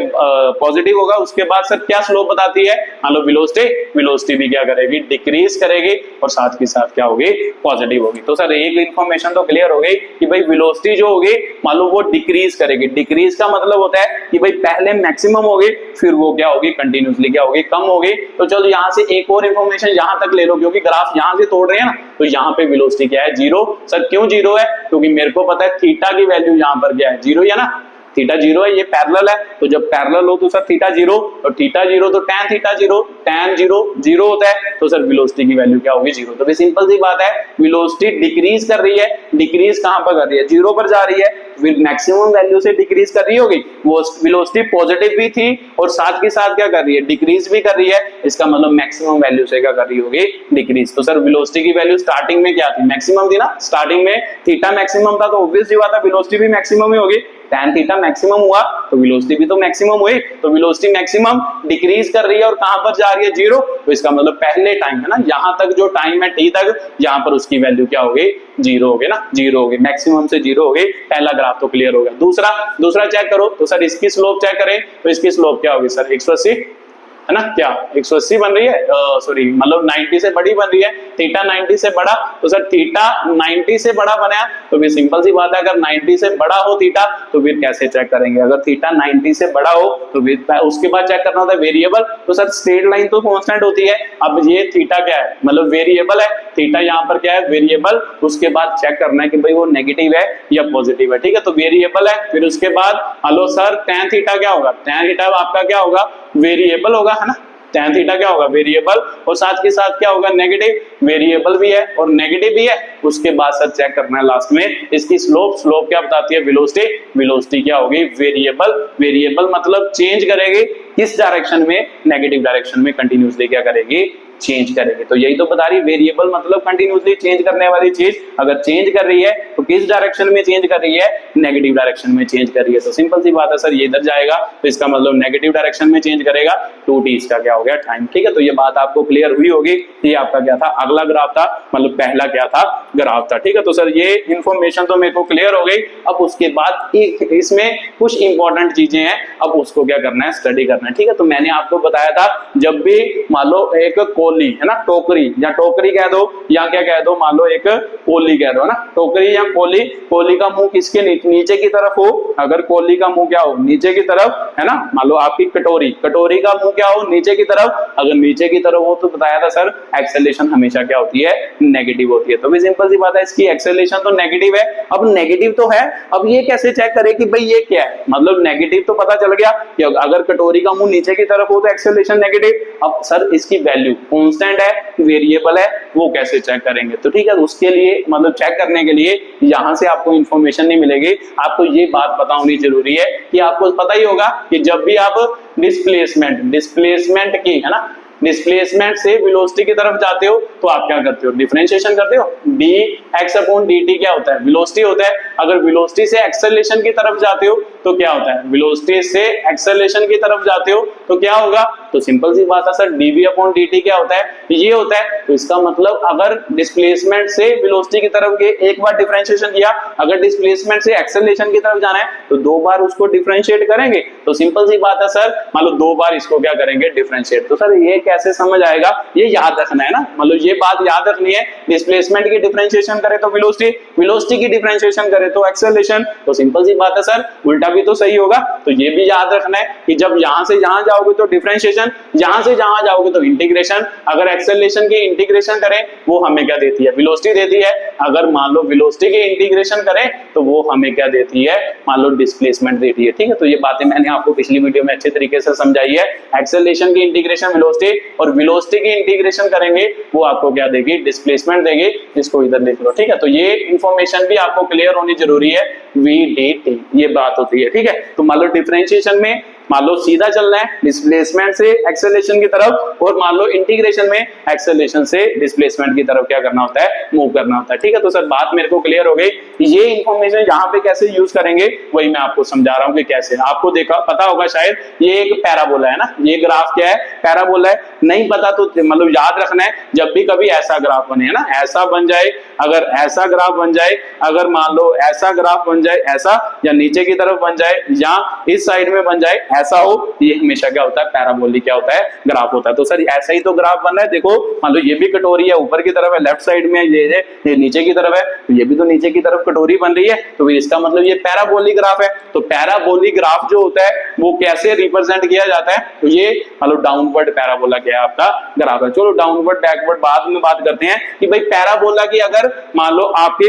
पॉजिटिव होगा। उसके बाद सर क्या स्लोप बताती है, मान लो वेलोसिटी भी क्या करेगी, डिक्रीज करेगी, और साथ के साथ क्या होगी, पॉजिटिव होगी। तो सर एक इंफॉर्मेशन तो क्लियर हो गई कि भाई वेलोसिटी जो होगी मान लो वो डिक्रीज करेगी। डिक्रीज का मतलब होता है कि भाई पहले मैक्सिमम होगी, फिर वो क्या होगी, कंटिन्यूअसली क्या होगी, कम होगी। तो चलो यहां से एक और इंफॉर्मेशन यहां तक ले लो, क्योंकि ग्राफ यहां से तोड़ रहे हैं ना, तो यहां पे वेलोसिटी क्या है, 0। सर क्यों 0 है, क्योंकि मेरे को पता है थीटा की वैल्यू यहां पर क्या है, 0 है ना, थीटा 0 है, ये पैरेलल है। तो जब पैरेलल हो तो सर थीटा 0, तो थीटा 0 तो tan थीटा 0, tan 0 0 होता है। तो सर वेलोसिटी की वैल्यू क्या होगी, 0। तो भी सिंपल सी बात है, वेलोसिटी डिक्रीज कर रही है। डिक्रीज कहां पर कर रही है, 0 पर जा रही है, फिर मैक्सिमम वैल्यू से डिक्रीज कर रही होगी। वो वेलोसिटी पॉजिटिव भी थी और साथ के साथ क्या कर रही है, डिक्रीज भी कर रही है। इसका मतलब मैक्सिमम वैल्यू से क्या कर रही होगी, डिक्रीज। तो सर वेलोसिटी की वैल्यू स्टार्टिंग में क्या थी, मैक्सिमम थी ना, स्टार्टिंग में थीटा मैक्सिमम था, तो ऑब्वियसली बात है वेलोसिटी भी मैक्सिमम ही होगी। tan थीटा मैक्सिमम हुआ तो वेलोसिटी भी तो मैक्सिमम हुई। तो वेलोसिटी मैक्सिमम डिक्रीज कर रही है और कहां पर जा रही है, 0। तो इसका मतलब पहले टाइम है ना, यहां तक जो टाइम है t तक, यहां पर उसकी वैल्यू क्या हो गई, 0 हो गई ना, 0 हो गई, मैक्सिमम से 0 हो गई। पहला ग्राफ तो क्लियर हो गया। दूसरा चेक करो, तो सर इसकी स्लोप चेक करें, तो इसकी स्लोप क्या होगी सर, 180 है ना, क्या 180 बन रही है, सॉरी मतलब 90 से बड़ी बन रही है। थीटा 90 से बड़ा, तो सर थीटा 90 से बड़ा बनाया, तो फिर सिंपल सी बात है, अगर 90 से बड़ा हो थीटा, तो फिर कैसे चेक करेंगे, अगर थीटा 90 से बड़ा हो तो फिर उसके बाद चेक करना होता है वेरिएबल। तो सर स्ट्रेट लाइन तो कांस्टेंट होती है, अब ये थीटा क्या है, मतलब वेरिएबल है, थीटा यहाँ पर क्या है, वेरिएबल। उसके बाद चेक करना है कि भाई वो नेगेटिव है या पॉजिटिव है। ठीक है, तो वेरिएबल है, फिर उसके बाद हेलो सर tan थीटा क्या होगा, tan थीटा आपका क्या होगा, वेरिएबल होगा, है ना, tan थीटा क्या होगा, वेरिएबल, और साथ के साथ क्या होगा, नेगेटिव। वेरिएबल भी है और नेगेटिव भी है। उसके बाद सर चेक करना है लास्ट में इसकी स्लोप क्या बताती है, वेलोसिटी क्या होगी, वेरिएबल मतलब चेंज करेगी किस डायरेक्शन में, नेगेटिव डायरेक्शन में कंटिन्यूअसली क्या करेगी, चेंज करेगी। तो यही तो बता रही, वेरिएबल मतलब कंटिन्यूअसली चेंज करने वाली चीज। अगर चेंज कर रही है तो किस डायरेक्शन में चेंज कर रही है, नेगेटिव डायरेक्शन में चेंज कर रही है। तो सिंपल सी बात है सर, ये इधर जाएगा तो इसका मतलब नेगेटिव डायरेक्शन में चेंज करेगा, 2t इसका क्या हो गया, टाइम। ठीक है, तो ये बात आपको क्लियर हुई होगी। ये आपका क्या था, अगला ग्राफ था, मतलब पहला क्या था, ग्राफ था। ठीक है, तो सर ये इंफॉर्मेशन तो मेरे को क्लियर हो गई। अब उसके बाद इसमें कुछ इंपॉर्टेंट चीजें हैं, अब उसको क्या करना है, स्टडी करना है। ठीक है, तो मैंने आपको बताया था, जब भी मान लो एक कोली है ना, टोकरी या टोकरी कह दो या क्या कह दो, मान लो एक कोली कह दो ना, टोकरी या कोली का मुंह किसके नीचे की तरफ हो, अगर कोली का मुंह क्या हो, नीचे की तरफ, है ना। मान लो आपकी कटोरी का मुंह क्या हो, नीचे की तरफ। अगर नीचे की तरफ हो तो बताया था सर एक्सेलरेशन हमेशा क्या होती है, नेगेटिव होती है। तो भी सिंपल सी बात है, इसकी एक्सेलरेशन तो नेगेटिव है। अब नेगेटिव तो है, अब ये कैसे चेक करे कि भाई ये क्या है, मतलब नेगेटिव तो पता चल गया कि अगर कटोरी का मुंह नीचे की तरफ हो तो एक्सेलरेशन नेगेटिव। अब सर इसकी वैल्यू कांस्टेंट है, वेरिएबल है, वो कैसे चेक करेंगे। तो ठीक है, उसके लिए मतलब चेक करने के लिए यहां से आपको इंफॉर्मेशन नहीं मिलेगी। आपको ये बात पता होनी जरूरी है कि आपको पता ही होगा कि जब भी आप डिस्प्लेसमेंट की, है ना, डिस्प्लेसमेंट से वेलोसिटी की तरफ जाते हो तो आप क्या करते हो, डिफरेंशिएशन करते हो। dx/dt क्या होता है, वेलोसिटी होता है। अगर वेलोसिटी से एक्सेलरेशन की तरफ जाते हो तो क्या होता है, वेलोसिटी से एक्सेलरेशन की तरफ जाते हो तो क्या होगा, तो सिंपल सी बात है सर, dv/dt क्या होता है, ये होता है। तो इसका मतलब अगर डिस्प्लेसमेंट से वेलोसिटी की तरफ के एक बार डिफरेंशिएशन किया, अगर डिस्प्लेसमेंट से एक्सेलरेशन की तरफ जाना है तो दो बार उसको डिफरेंशिएट करेंगे। तो सिंपल सी बात है सर, मान लो दो बार इसको क्या करेंगे, डिफरेंशिएट। तो सर ये कैसे समझ आएगा, ये याद रखना है ना, मतलब ये बात याद रखनी है। डिस्प्लेसमेंट की डिफरेंशिएशन करे तो वेलोसिटी, वेलोसिटी की डिफरेंशिएशन करे तो एक्सेलरेशन। तो सिंपल सी बात है सर, उल्टा भी तो सही होगा। तो ये भी याद रखना है कि जब यहां से यहां जाओगे तो डिफरेंशिएशन, यहां से जहां जाओगे तो इंटीग्रेशन। अगर एक्सेलरेशन की इंटीग्रेशन करें वो हमें क्या देती है, वेलोसिटी देती है। अगर मान लो वेलोसिटी की इंटीग्रेशन करें तो वो हमें क्या देती है, मान लो डिस्प्लेसमेंट देती है। ठीक है, तो ये बातें मैंने आपको पिछली वीडियो में अच्छे तरीके से समझाई है। एक्सेलरेशन की इंटीग्रेशन वेलोसिटी, और वेलोसिटी की इंटीग्रेशन करेंगे वो आपको क्या देगी, डिस्प्लेसमेंट देगी। इसको इधर लिख लो। ठीक है, तो ये इंफॉर्मेशन भी आपको क्लियर होनी जरूरी है, vdt ये बात होती है। ठीक है, तो मान लो डिफरेंशिएशन में मान लो सीधा चलना है डिस्प्लेसमेंट से एक्सेलरेशन की तरफ, और मान लो इंटीग्रेशन में एक्सेलरेशन से डिस्प्लेसमेंट की तरफ क्या करना होता है, मूव करना होता है। ठीक है, तो सर बात मेरे को क्लियर हो गई। ये इंफॉर्मेशन यहाँ पे कैसे यूज करेंगे वही मैं आपको समझा रहा हूँ कि कैसे। आपको देखा पता होगा शायद, ये एक पैराबोला है ना, ये ग्राफ क्या है, पैराबोला है। नहीं पता तो मतलब याद रखना है, जब भी कभी ऐसा ग्राफ बने, है ना, ऐसा बन जाए, अगर ऐसा ग्राफ बन जाए, अगर मान लो ऐसा ग्राफ बन जाए, ऐसा, या नीचे की तरफ बन जाए, या इस साइड में बन जाए, ऐसा हो, ये हमेशा क्या होता है, पैराबोलिक क्या होता है, ग्राफ होता है। तो सर ऐसा ही तो ग्राफ बन रहा है। देखो मान लो ये भी कटोरी है, ऊपर की तरफ है, लेफ्ट साइड में ये नीचे की तरफ है, तो ये भी तो नीचे की तरफ कटोरी बन रही है। तो फिर इसका मतलब ये पैराबोलिक ग्राफ है। तो पैराबोलिक ग्राफ जो होता है वो कैसे रिप्रेजेंट किया जाता है, तो ये मान लो डाउनवर्ड पैराबोला क्या है, आपका ग्राफ है। चलो डाउनवर्ड बैकवर्ड बाद में बात करते हैं कि भाई पैराबोला की अगर मान लो आपके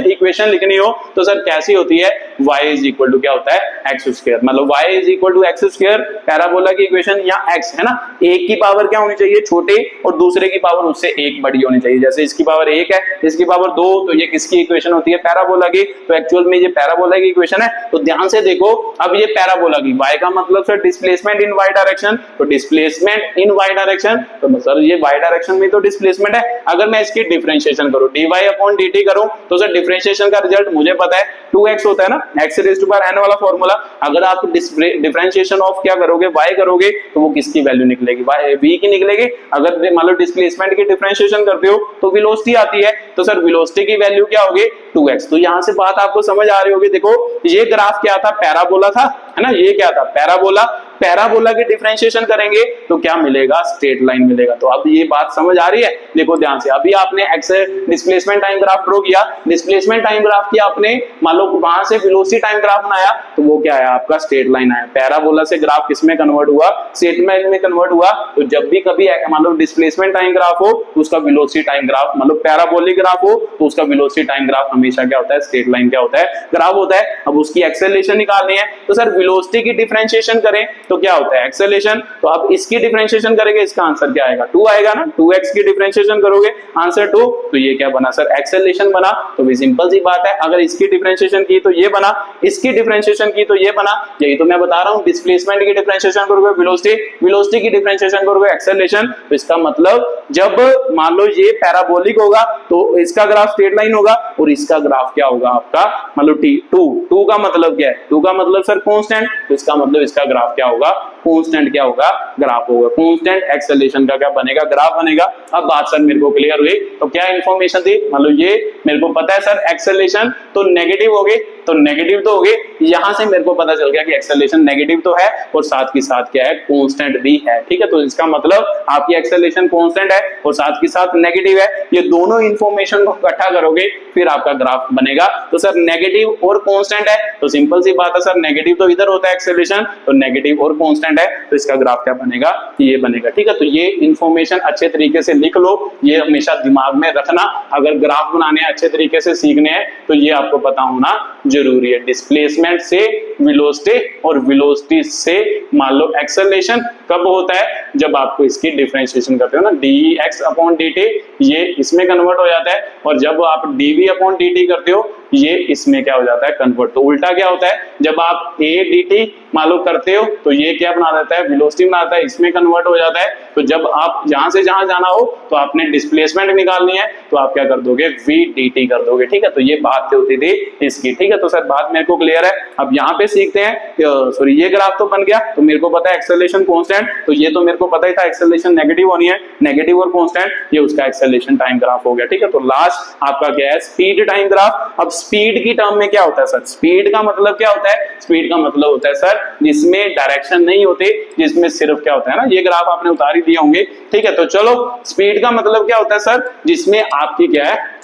इक्वेशन लिखनी हो तो सर कैसी होती है, y इज इक्वल टू क्या होता है, एक्स स्क्वायर। मतलब y is equal to X square, parabola की इक्वेशन, या x है ना, एक की पावर क्या होनी चाहिए, छोटे, और दूसरे की पावर उससे एक बड़ी होनी चाहिए। जैसे इसकी पावर एक है, इसकी पावर दो, तो ये किसकी इक्वेशन होती है, पैराबोला की। तो एक्चुअल में ये पैराबोला की इक्वेशन है। तो ध्यान से देखो, अब ये पैराबोला की, y का मतलब sir displacement in y direction, तो डिस्प्लेसमेंट इन y डायरेक्शन, तो सर ये y डायरेक्शन में तो डिस्प्लेसमेंट है। अगर मैं इसकी डिफरेंशिएशन करूं, dy/dt करूं, तो सर डिफरेंशिएशन का रिजल्ट मुझे पता है 2x होता है ना, x raise to power n वाला फॉर्मूला। अगर आप डिफरेंशिएशन ऑफ क्या करोगे, y करोगे, तो वो किसकी वैल्यू निकलेगी, v की निकलेगी। अगर मान लो डिस्प्लेसमेंट की डिफरेंशिएशन करते हो तो वेलोसिटी आती है, तो सर वेलोसिटी की वैल्यू क्या होगी, 2x। तो यहां से बात आपको समझ आ रही होगी। देखो ये ग्राफ क्या था, पैराबोला था, है ना, ये क्या था, पैराबोला। पैराबोला की डिफरेंशिएशन करेंगे तो क्या मिलेगा, स्ट्रेट लाइन मिलेगा। तो अब ये बात समझ आ रही है। देखो ध्यान से, अभी आपने x displacement time graph draw किया, डिस्प्लेसमेंट टाइम ग्राफ की आपने मान लो वहां से वेलोसिटी टाइम ग्राफ बनाया, तो वो क्या आया, आपका स्ट्रेट लाइन आया। पैराबोला से ग्राफ किसमें कन्वर्ट हुआ, स्ट्रेट लाइन में कन्वर्ट हुआ। तो जब भी कभी मान लो डिस्प्लेसमेंट टाइम ग्राफ हो तो उसका वेलोसिटी टाइम ग्राफ, मतलब पैराबोलिक ग्राफ हो तो उसका वेलोसिटी टाइम ग्राफ हमेशा क्या होता है, स्ट्रेट लाइन क्या होता है, ग्राफ होता है। अब उसकी एक्सेलरेशन निकालनी है, तो सर वेलोसिटी की डिफरेंशिएशन करें तो क्या होता है, एक्सेलरेशन। तो अब इसकी डिफरेंशिएशन करेंगे, इसका आंसर क्या आएगा, 2 आएगा ना। 2x की डिफरेंशिएशन करोगे, आंसर 2, तो ये क्या बना सर, एक्सेलरेशन बना। तो भी सिंपल सी बात है, अगर इसकी डिफरेंशिएशन की तो ये बना, इसकी डिफरेंशिएशन की तो ये बना। यही तो मैं बता रहा हूं, डिस्प्लेसमेंट की डिफरेंशिएशन करोगे वेलोसिटी, वेलोसिटी की डिफरेंशिएशन करोगे एक्सेलरेशन। तो इसका मतलब जब मान लो ये पैराबोलिक होगा तो इसका ग्राफ स्ट्रेट लाइन होगा, और इसका ग्राफ क्या होगा आपका, मतलब टू का मतलब क्या है, टू का मतलब सर कांस्टेंट। तो इसका मतलब इसका ग्राफ क्या होगा, कांस्टेंट क्या होगा, ग्राफ होगा। कांस्टेंट एक्सेलरेशन का क्या बनेगा, ग्राफ बनेगा। अब बात सर मेरे को क्लियर हुई। तो क्या इंफॉर्मेशन थी, मतलब ये मेरे को पता है सर एक्सेलरेशन तो नेगेटिव होगी, तो नेगेटिव तो होगी। यहां से मेरे को पता चल गया कि एक्सेलरेशन नेगेटिव तो है, और साथ के साथ क्या है, कांस्टेंट भी है। ठीक है, तो इसका मतलब आपकी एक्सेलरेशन कांस्टेंट है और साथ के साथ नेगेटिव है। ये दोनों इंफॉर्मेशन को इकट्ठा करोगे फिर आपका ग्राफ बनेगा। तो सर नेगेटिव और कांस्टेंट है, तो सिंपल सी बात है सर, नेगेटिव तो इधर होता है एक्सेलरेशन, तो नेगेटिव और कांस्टेंट है, तो इसका ग्राफ क्या बनेगा, ये बनेगा। ठीक है, तो ये इंफॉर्मेशन अच्छे तरीके से लिख लो, ये हमेशा दिमाग में रखना। अगर ग्राफ बनाने अच्छे तरीके से सीखने हैं तो ये आपको पता होना जरूरी है। डिस्प्लेसमेंट से वेलोसिटी और वेलोसिटी से मान लो एक्सेलरेशन कब होता है, जब आपको इसकी डिफरेंशिएशन करते हो ना, dx अपॉन dt ये इसमें कन्वर्ट हो जाता है, और जब आप dv अपॉन dt करते हो ये इसमें क्या हो जाता है कन्वर्ट। तो उल्टा क्या होता है, जब आप a dt मान लो करते हो तो ये क्या बना देता है, वेलोसिटी बना देता है, इसमें कन्वर्ट हो जाता है। तो जब आप जहां से जहां जाना हो तो आपने डिस्प्लेसमेंट निकालनी है तो आप क्या कर दोगे, v dt कर दोगे, ठीक है। तो ये बात होती थी इसकी, ठीक है। तो सर बात मेरे को क्लियर है। अब यहाँ पे सीखते हैं, सॉरी ये ग्राफ तो बन गया, तो मेरे को पता है एक्सेलरेशन कांस्टेंट, तो ये तो मेरे को पता ही था एक्सेलरेशन नेगेटिव होनी है, नेगेटिव और कांस्टेंट, ये उसका एक्सेलरेशन टाइम ग्राफ हो गया, ठीक है। तो लास्ट आपका क्या है, स्पीड टाइम ग्राफ। अब स्पीड की टर्म में क्या होता है सर, स्पीड का मतलब क्या होता है, स्पीड का मतलब होता है सर जिसमें डायरेक्शन नहीं होते, जिसमें सिर्फ क्या होता है ना, ये ग्राफ आपने उतार ही दिए होंगे, ठीक है। तो चलो स्पीड का मतलब क्या होता है सर, जिसमें आपकी क्या है,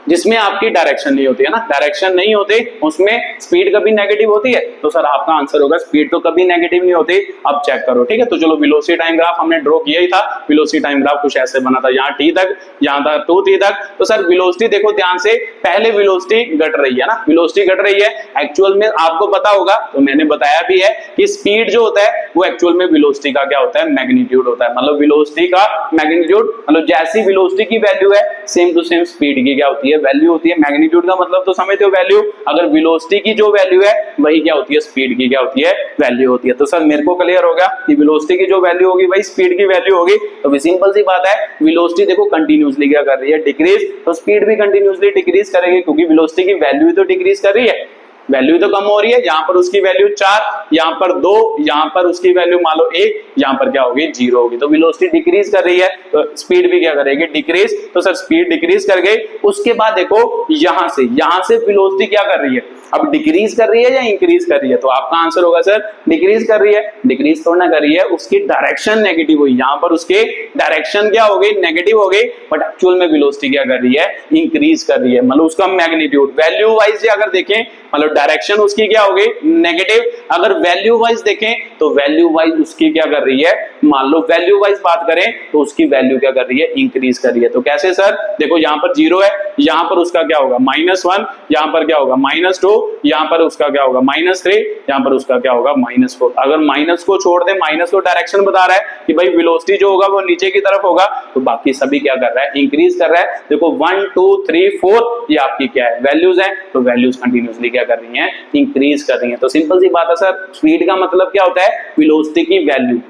जिसमें आपकी डायरेक्शन नहीं होती है ना, डायरेक्शन नहीं होते उसमें स्पीड कभी नेगेटिव होती है। तो सर आपका आंसर होगा स्पीड तो कभी नेगेटिव नहीं होती। अब चेक करो, ठीक है। तो चलो वेलोसिटी टाइम ग्राफ हमने ड्रॉ किया ही था, वेलोसिटी टाइम ग्राफ कुछ ऐसे बना था, यहाँ t तक, यहाँ था 2t तक। तो सर वेलोसिटी देखो ध्यान से, पहले वेलोसिटी घट रही है ना, वेलोसिटी घट रही है, एक्चुअल में आपको पता होगा, तो मैंने बताया भी है कि स्पीड जो होता है वो एक्चुअल में वेलोसिटी का क्या होता है, मैग्नीट्यूड होता है। मतलब वेलोसिटी का मैग्नीट्यूड, मतलब जैसी वेलोसिटी की वैल्यू है सेम टू सेम स्पीड की क्या होती है, वैल्यू होती है। मैग्नीट्यूड का मतलब तो समझते हो वैल्यू, अगर वेलोसिटी की जो वैल्यू है वही क्या होती है, स्पीड की क्या होती है, वैल्यू होती है। तो सर मेरे को क्लियर हो गया कि वेलोसिटी की जो वैल्यू होगी वही स्पीड की वैल्यू होगी। तो सिंपल सी बात है, वेलोसिटी देखो कंटिन्यूअसली क्या कर रही है, डिक्रीज, तो स्पीड भी कंटिन्यूअसली डिक्रीज करेगी, क्योंकि वेलोसिटी की वैल्यू तो डिक्रीज कर रही है, वैल्यू तो कम हो रही है। यहाँ पर उसकी वैल्यू 4, यहाँ पर 2, यहाँ पर उसकी वैल्यू मान लो 1, यहाँ पर क्या होगी 0 होगी। तो वेलोसिटी डिक्रीज कर रही है तो स्पीड भी क्या करेगी, डिक्रीज। तो सर स्पीड डिक्रीज कर गई, उसके बाद देखो यहाँ से वेलोसिटी क्या कर रही है, अब डिक्रीज कर रही है या इंक्रीज कर रही है। तो आपका आंसर होगा सर डिक्रीज कर रही है, डिक्रीज थोड़ा ना कर रही है, उसकी डायरेक्शन नेगेटिव हुई, यहाँ पर उसके डायरेक्शन क्या हो गई, नेगेटिव हो गई, बट एक्चुअल में वेलोसिटी क्या कर रही है, इंक्रीज कर रही है। मतलब उसका मैग्नीट्यूड वैल्यू वाइज अगर देखें, मतलब डायरेक्शन उसकी क्या हो गई, नेगेटिव। अगर वैल्यू वाइज देखें तो वैल्यू वाइज उसकी क्या कर रही है, मान लो वैल्यू वाइज बात करें तो उसकी वैल्यू क्या कर रही है, इंक्रीज कर रही है। तो कैसे सर, देखो यहाँ पर 0 है, यहाँ पर उसका क्या होगा -1, यहाँ पर क्या होगा -2, यहाँ पर उसका क्या होगा -3, यहाँ पर उसका क्या होगा -4। अगर माइनस को छोड़ दे, माइनस को डायरेक्शन बता रहा है कि भाई वेलोसिटी जो होगा वो नीचे की तरफ होगा, तो बाकी सभी क्या कर रहा है, इंक्रीज कर रहा है। देखो 1 2 3 4 ये आपकी क्या है, वैल्यूज है, तो वैल्यूज कंटिन्यूअसली क्या कर रही हैं, इंक्रीज कर रही हैं। तो सिंपल सी बात है सर, स्पीड का मतलब क्या होता है, वेलोसिटी की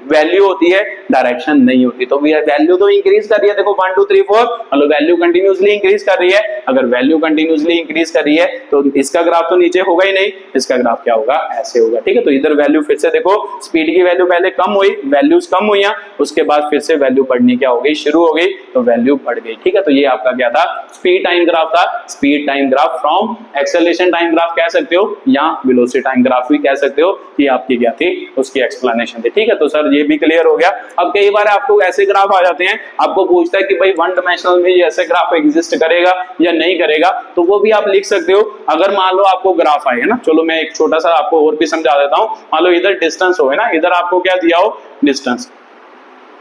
वैल्यू होती है, डायरेक्शन नहीं होती। तो वैल्यू तो इंक्रीज कर रही है, देखो 1 2 3 4, मतलब वैल्यू कंटिन्यूअसली इंक्रीज कर रही है। अगर वैल्यू कंटिन्यूअसली इंक्रीज कर रही है तो इसका ग्राफ तो नीचे होगा ही नहीं, इसका ग्राफ क्या होगा, ऐसे होगा, ठीक है। तो इधर वैल्यू फिर से देखो, स्पीड की वैल्यू पहले कम हुई, वैल्यूज कम हुई, उसके बाद फिर से वैल्यू बढ़नी क्या हो गई, शुरू हो गई, तो वैल्यू बढ़ गई, ठीक है। तो ये आपका क्या था, स्पीड टाइम ग्राफ था। Speed time graph from acceleration time graph कह सकते हो, या वेलोसिटी टाइम ग्राफ भी कह सकते हो। ये आपकी क्या थी, उसकी एक्सप्लेनेशन थी, ठीक है। तो सर ये भी क्लियर हो गया। अब कई बार आपको ऐसे ग्राफ आ जाते हैं, आपको पूछता है कि भाई वन डायमेंशनल में ये ऐसे ग्राफ एग्जिस्ट करेगा या नहीं करेगा, तो वो भी आप लिख सकते हो। अगर मान लो आपको ग्राफ आए है ना, चलो मैं एक छोटा सा आपको और भी समझा देता हूं। मान लो इधर डिस्टेंस हो, है ना, इधर आपको क्या दिया हो, डिस्टेंस,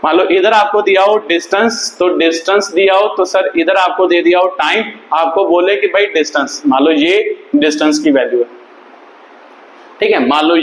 मान लो इधर आपको दिया हो डिस्टेंस, तो डिस्टेंस दिया हो, तो सर इधर आपको दे दिया हो टाइम, आपको बोले कि भाई डिस्टेंस, मान लो ये डिस्टेंस की वैल्यू है, ठीक है। मान लो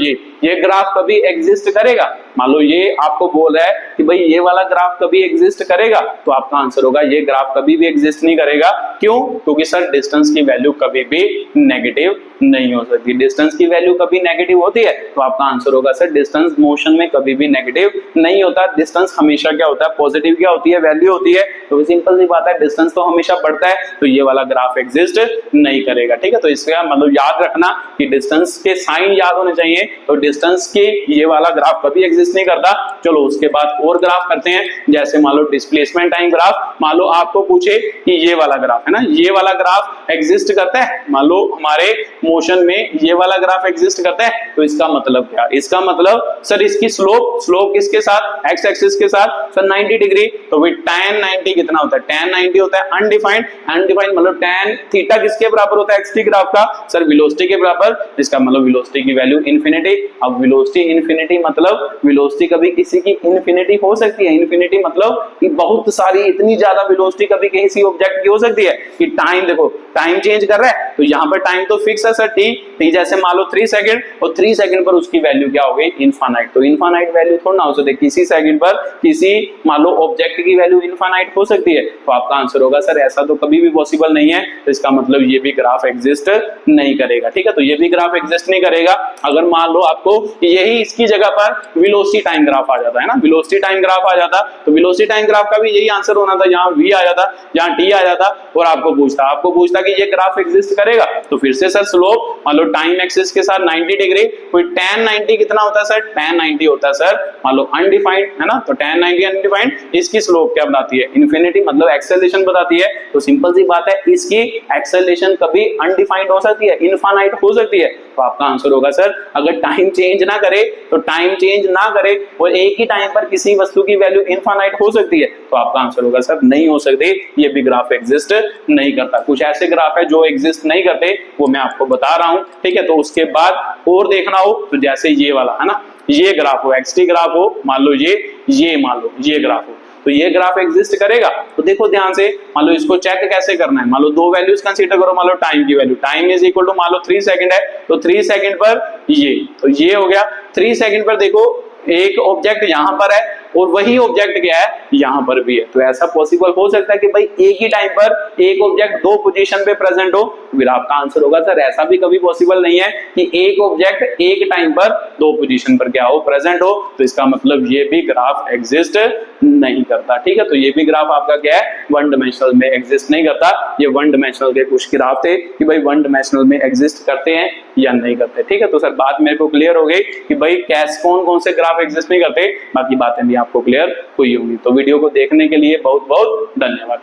ये ग्राफ कभी एग्जिस्ट करेगा, मान लो ये आपको बोल रहा है कि भाई ये वाला ग्राफ कभी एग्जिस्ट करेगा, तो आपका आंसर होगा ये ग्राफ कभी भी एग्जिस्ट नहीं करेगा। क्यों? क्योंकि सर डिस्टेंस की वैल्यू कभी भी नेगेटिव नहीं हो सकती। डिस्टेंस की वैल्यू कभी नेगेटिव होती है, तो आपका आंसर होगा सर डिस्टेंस मोशन में कभी भी नेगेटिव नहीं होता। डिस्टेंस हमेशा क्या होता है, पॉजिटिव क्या होती है, वैल्यू होती है। तो सिंपल सी बात है, डिस्टेंस तो हमेशा बढ़ता है, तो ये वाला ग्राफ एग्जिस्ट नहीं करेगा, ठीक है। तो इसका मतलब याद रखना कि डिस्टेंस के साइन याद होने चाहिए। तो डिस्टेंस के ये वाला ग्राफ कभी एग्जिस्ट नहीं करता। चलो उसके बाद और ग्राफ करते हैं, जैसे मान लो डिस्प्लेसमेंट टाइम ग्राफ। मान लो आपको पूछे कि ये वाला ग्राफ है ना, ये वाला ग्राफ एग्जिस्ट करता है, मान लो हमारे मोशन में ये वाला ग्राफ एग्जिस्ट करता है, तो इसका मतलब क्या, इसका मतलब सर इसकी स्लोप किसके साथ, एक्स एक्सिस के साथ, सर 90 डिग्री। तो भाई tan 90 कितना होता है, tan 90 होता है अनडिफाइंड मतलब tan थीटा किसके बराबर होता है, एक्स टी ग्राफ का, सर वेलोसिटी के बराबर। इसका मतलब वेलोसिटी की वैल्यू इन्फिनिटी। अब वेलोसिटी इन्फिनिटी मतलब वेलोसिटी कभी किसी की इन्फिनिटी हो सकती है। इन्फिनिटी मतलब कि बहुत सारी, इतनी ज्यादा वेलोसिटी कभी किसी ऑब्जेक्ट की हो सकती है कि टाइम, देखो टाइम चेंज कर रहा है, तो यहाँ पर टाइम तो फिक्स है सर टी जैसे मान लो 3 सेकंड, और 3 सेकंड पर उसकी वैल्यू क्या हो गई, इनफाइनाइट। तो इनफाइनाइट वैल्यू थोड़ा ना हो सकती, किसी सेकंड पर किसी मान लो ऑब्जेक्ट की वैल्यू इनफाइनाइट हो सकती है। तो आपका आंसर होगा सर ऐसा तो कभी भी पॉसिबल नहीं है, तो इसका मतलब ये भी ग्राफ एग्जिस्ट नहीं करेगा। ठीक है, तो ये भी ग्राफ एग्जिस्ट नहीं करेगा। अगर मान लो आपको यही इसकी जगह पर वेलोसिटी टाइम ग्राफ आ जाता है ना, वेलोसिटी टाइम ग्राफ आ जाता, तो वेलोसिटी टाइम ग्राफ का भी यही आंसर होना था, यहाँ v आ जाता, यहाँ t आ जाता, और आपको पूछता कि ये ग्राफ एग्जिस्ट करेगा। तो फिर से सर स्लोप मान लो टाइम एक्सिस के साथ 90 डिग्री, कोई tan 90 कितना होता है सर, tan 90 होता है सर मान लो अनडिफाइंड, है ना, तो tan 90 अनडिफाइंड, इसकी स्लोप क्या बताती है, इन्फिनिटी, मतलब एक्सेलरेशन बताती है। तो सिंपल सी बात है, इसकी एक्सेलरेशन कभी अनडिफाइंड हो सकती है, इनफाइनाइट हो सकती है। तो आपका आंसर होगा सर अगर टाइम चेंज ना करे, तो टाइम चेंज ना करे और एक ही टाइम पर किसी वस्तु की वैल्यू इनफाइनाइट हो सकती है, तो आपका आंसर होगा सर नहीं हो सकती, ये भी ग्राफ एग्जिस्ट नहीं करता। कुछ ऐसे ग्राफ है जो एग्जिस्ट नहीं करते, वो मैं आपको बता रहा हूं। ठीक है, तो उसके बाद और देखना हो तो जैसे ये वाला है ना, ये ग्राफ हो, एक्सटी ग्राफ हो, मान लो ये मान लो ये ग्राफ हो, तो ये ग्राफ एग्जिस्ट करेगा। तो देखो ध्यान से, मान लो इसको चेक कैसे करना है, मान लो दो वैल्यूज कंसीडर करो, मान लो टाइम की value, time is equal to मान लो 3 सेकंड है, तो 3 सेकंड पर ये, तो ये हो गया 3 सेकंड पर। देखो एक ऑब्जेक्ट यहां पर है और वही ऑब्जेक्ट क्या है, यहां पर भी है। तो ऐसा पॉसिबल हो सकता है कि भाई एक ही टाइम पर एक ऑब्जेक्ट दो पोजीशन पे प्रेजेंट हो, फिर आपका आंसर होगा सर ऐसा भी कभी पॉसिबल नहीं है कि एक ऑब्जेक्ट एक टाइम पर दो पोजीशन पर क्या हो, प्रेजेंट हो। तो इसका मतलब ये भी ग्राफ एग्जिस्ट नहीं करता। ठीक है, तो ये भी ग्राफ आपका क्या है, वन डायमेंशनल में एग्जिस्ट नहीं करता। ये वन डायमेंशनल के कुछ ग्राफ थे कि भाई वन डायमेंशनल में एग्जिस्ट करते हैं या नहीं करते। ठीक है, तो सर बात मेरे को क्लियर हो गई कि भाई कैसे कौन से ग्राफ एग्जिस्ट नहीं करते, बाकी बातें भी आपको क्लियर हुई होंगी। तो वीडियो को देखने के लिए बहुत बहुत धन्यवाद।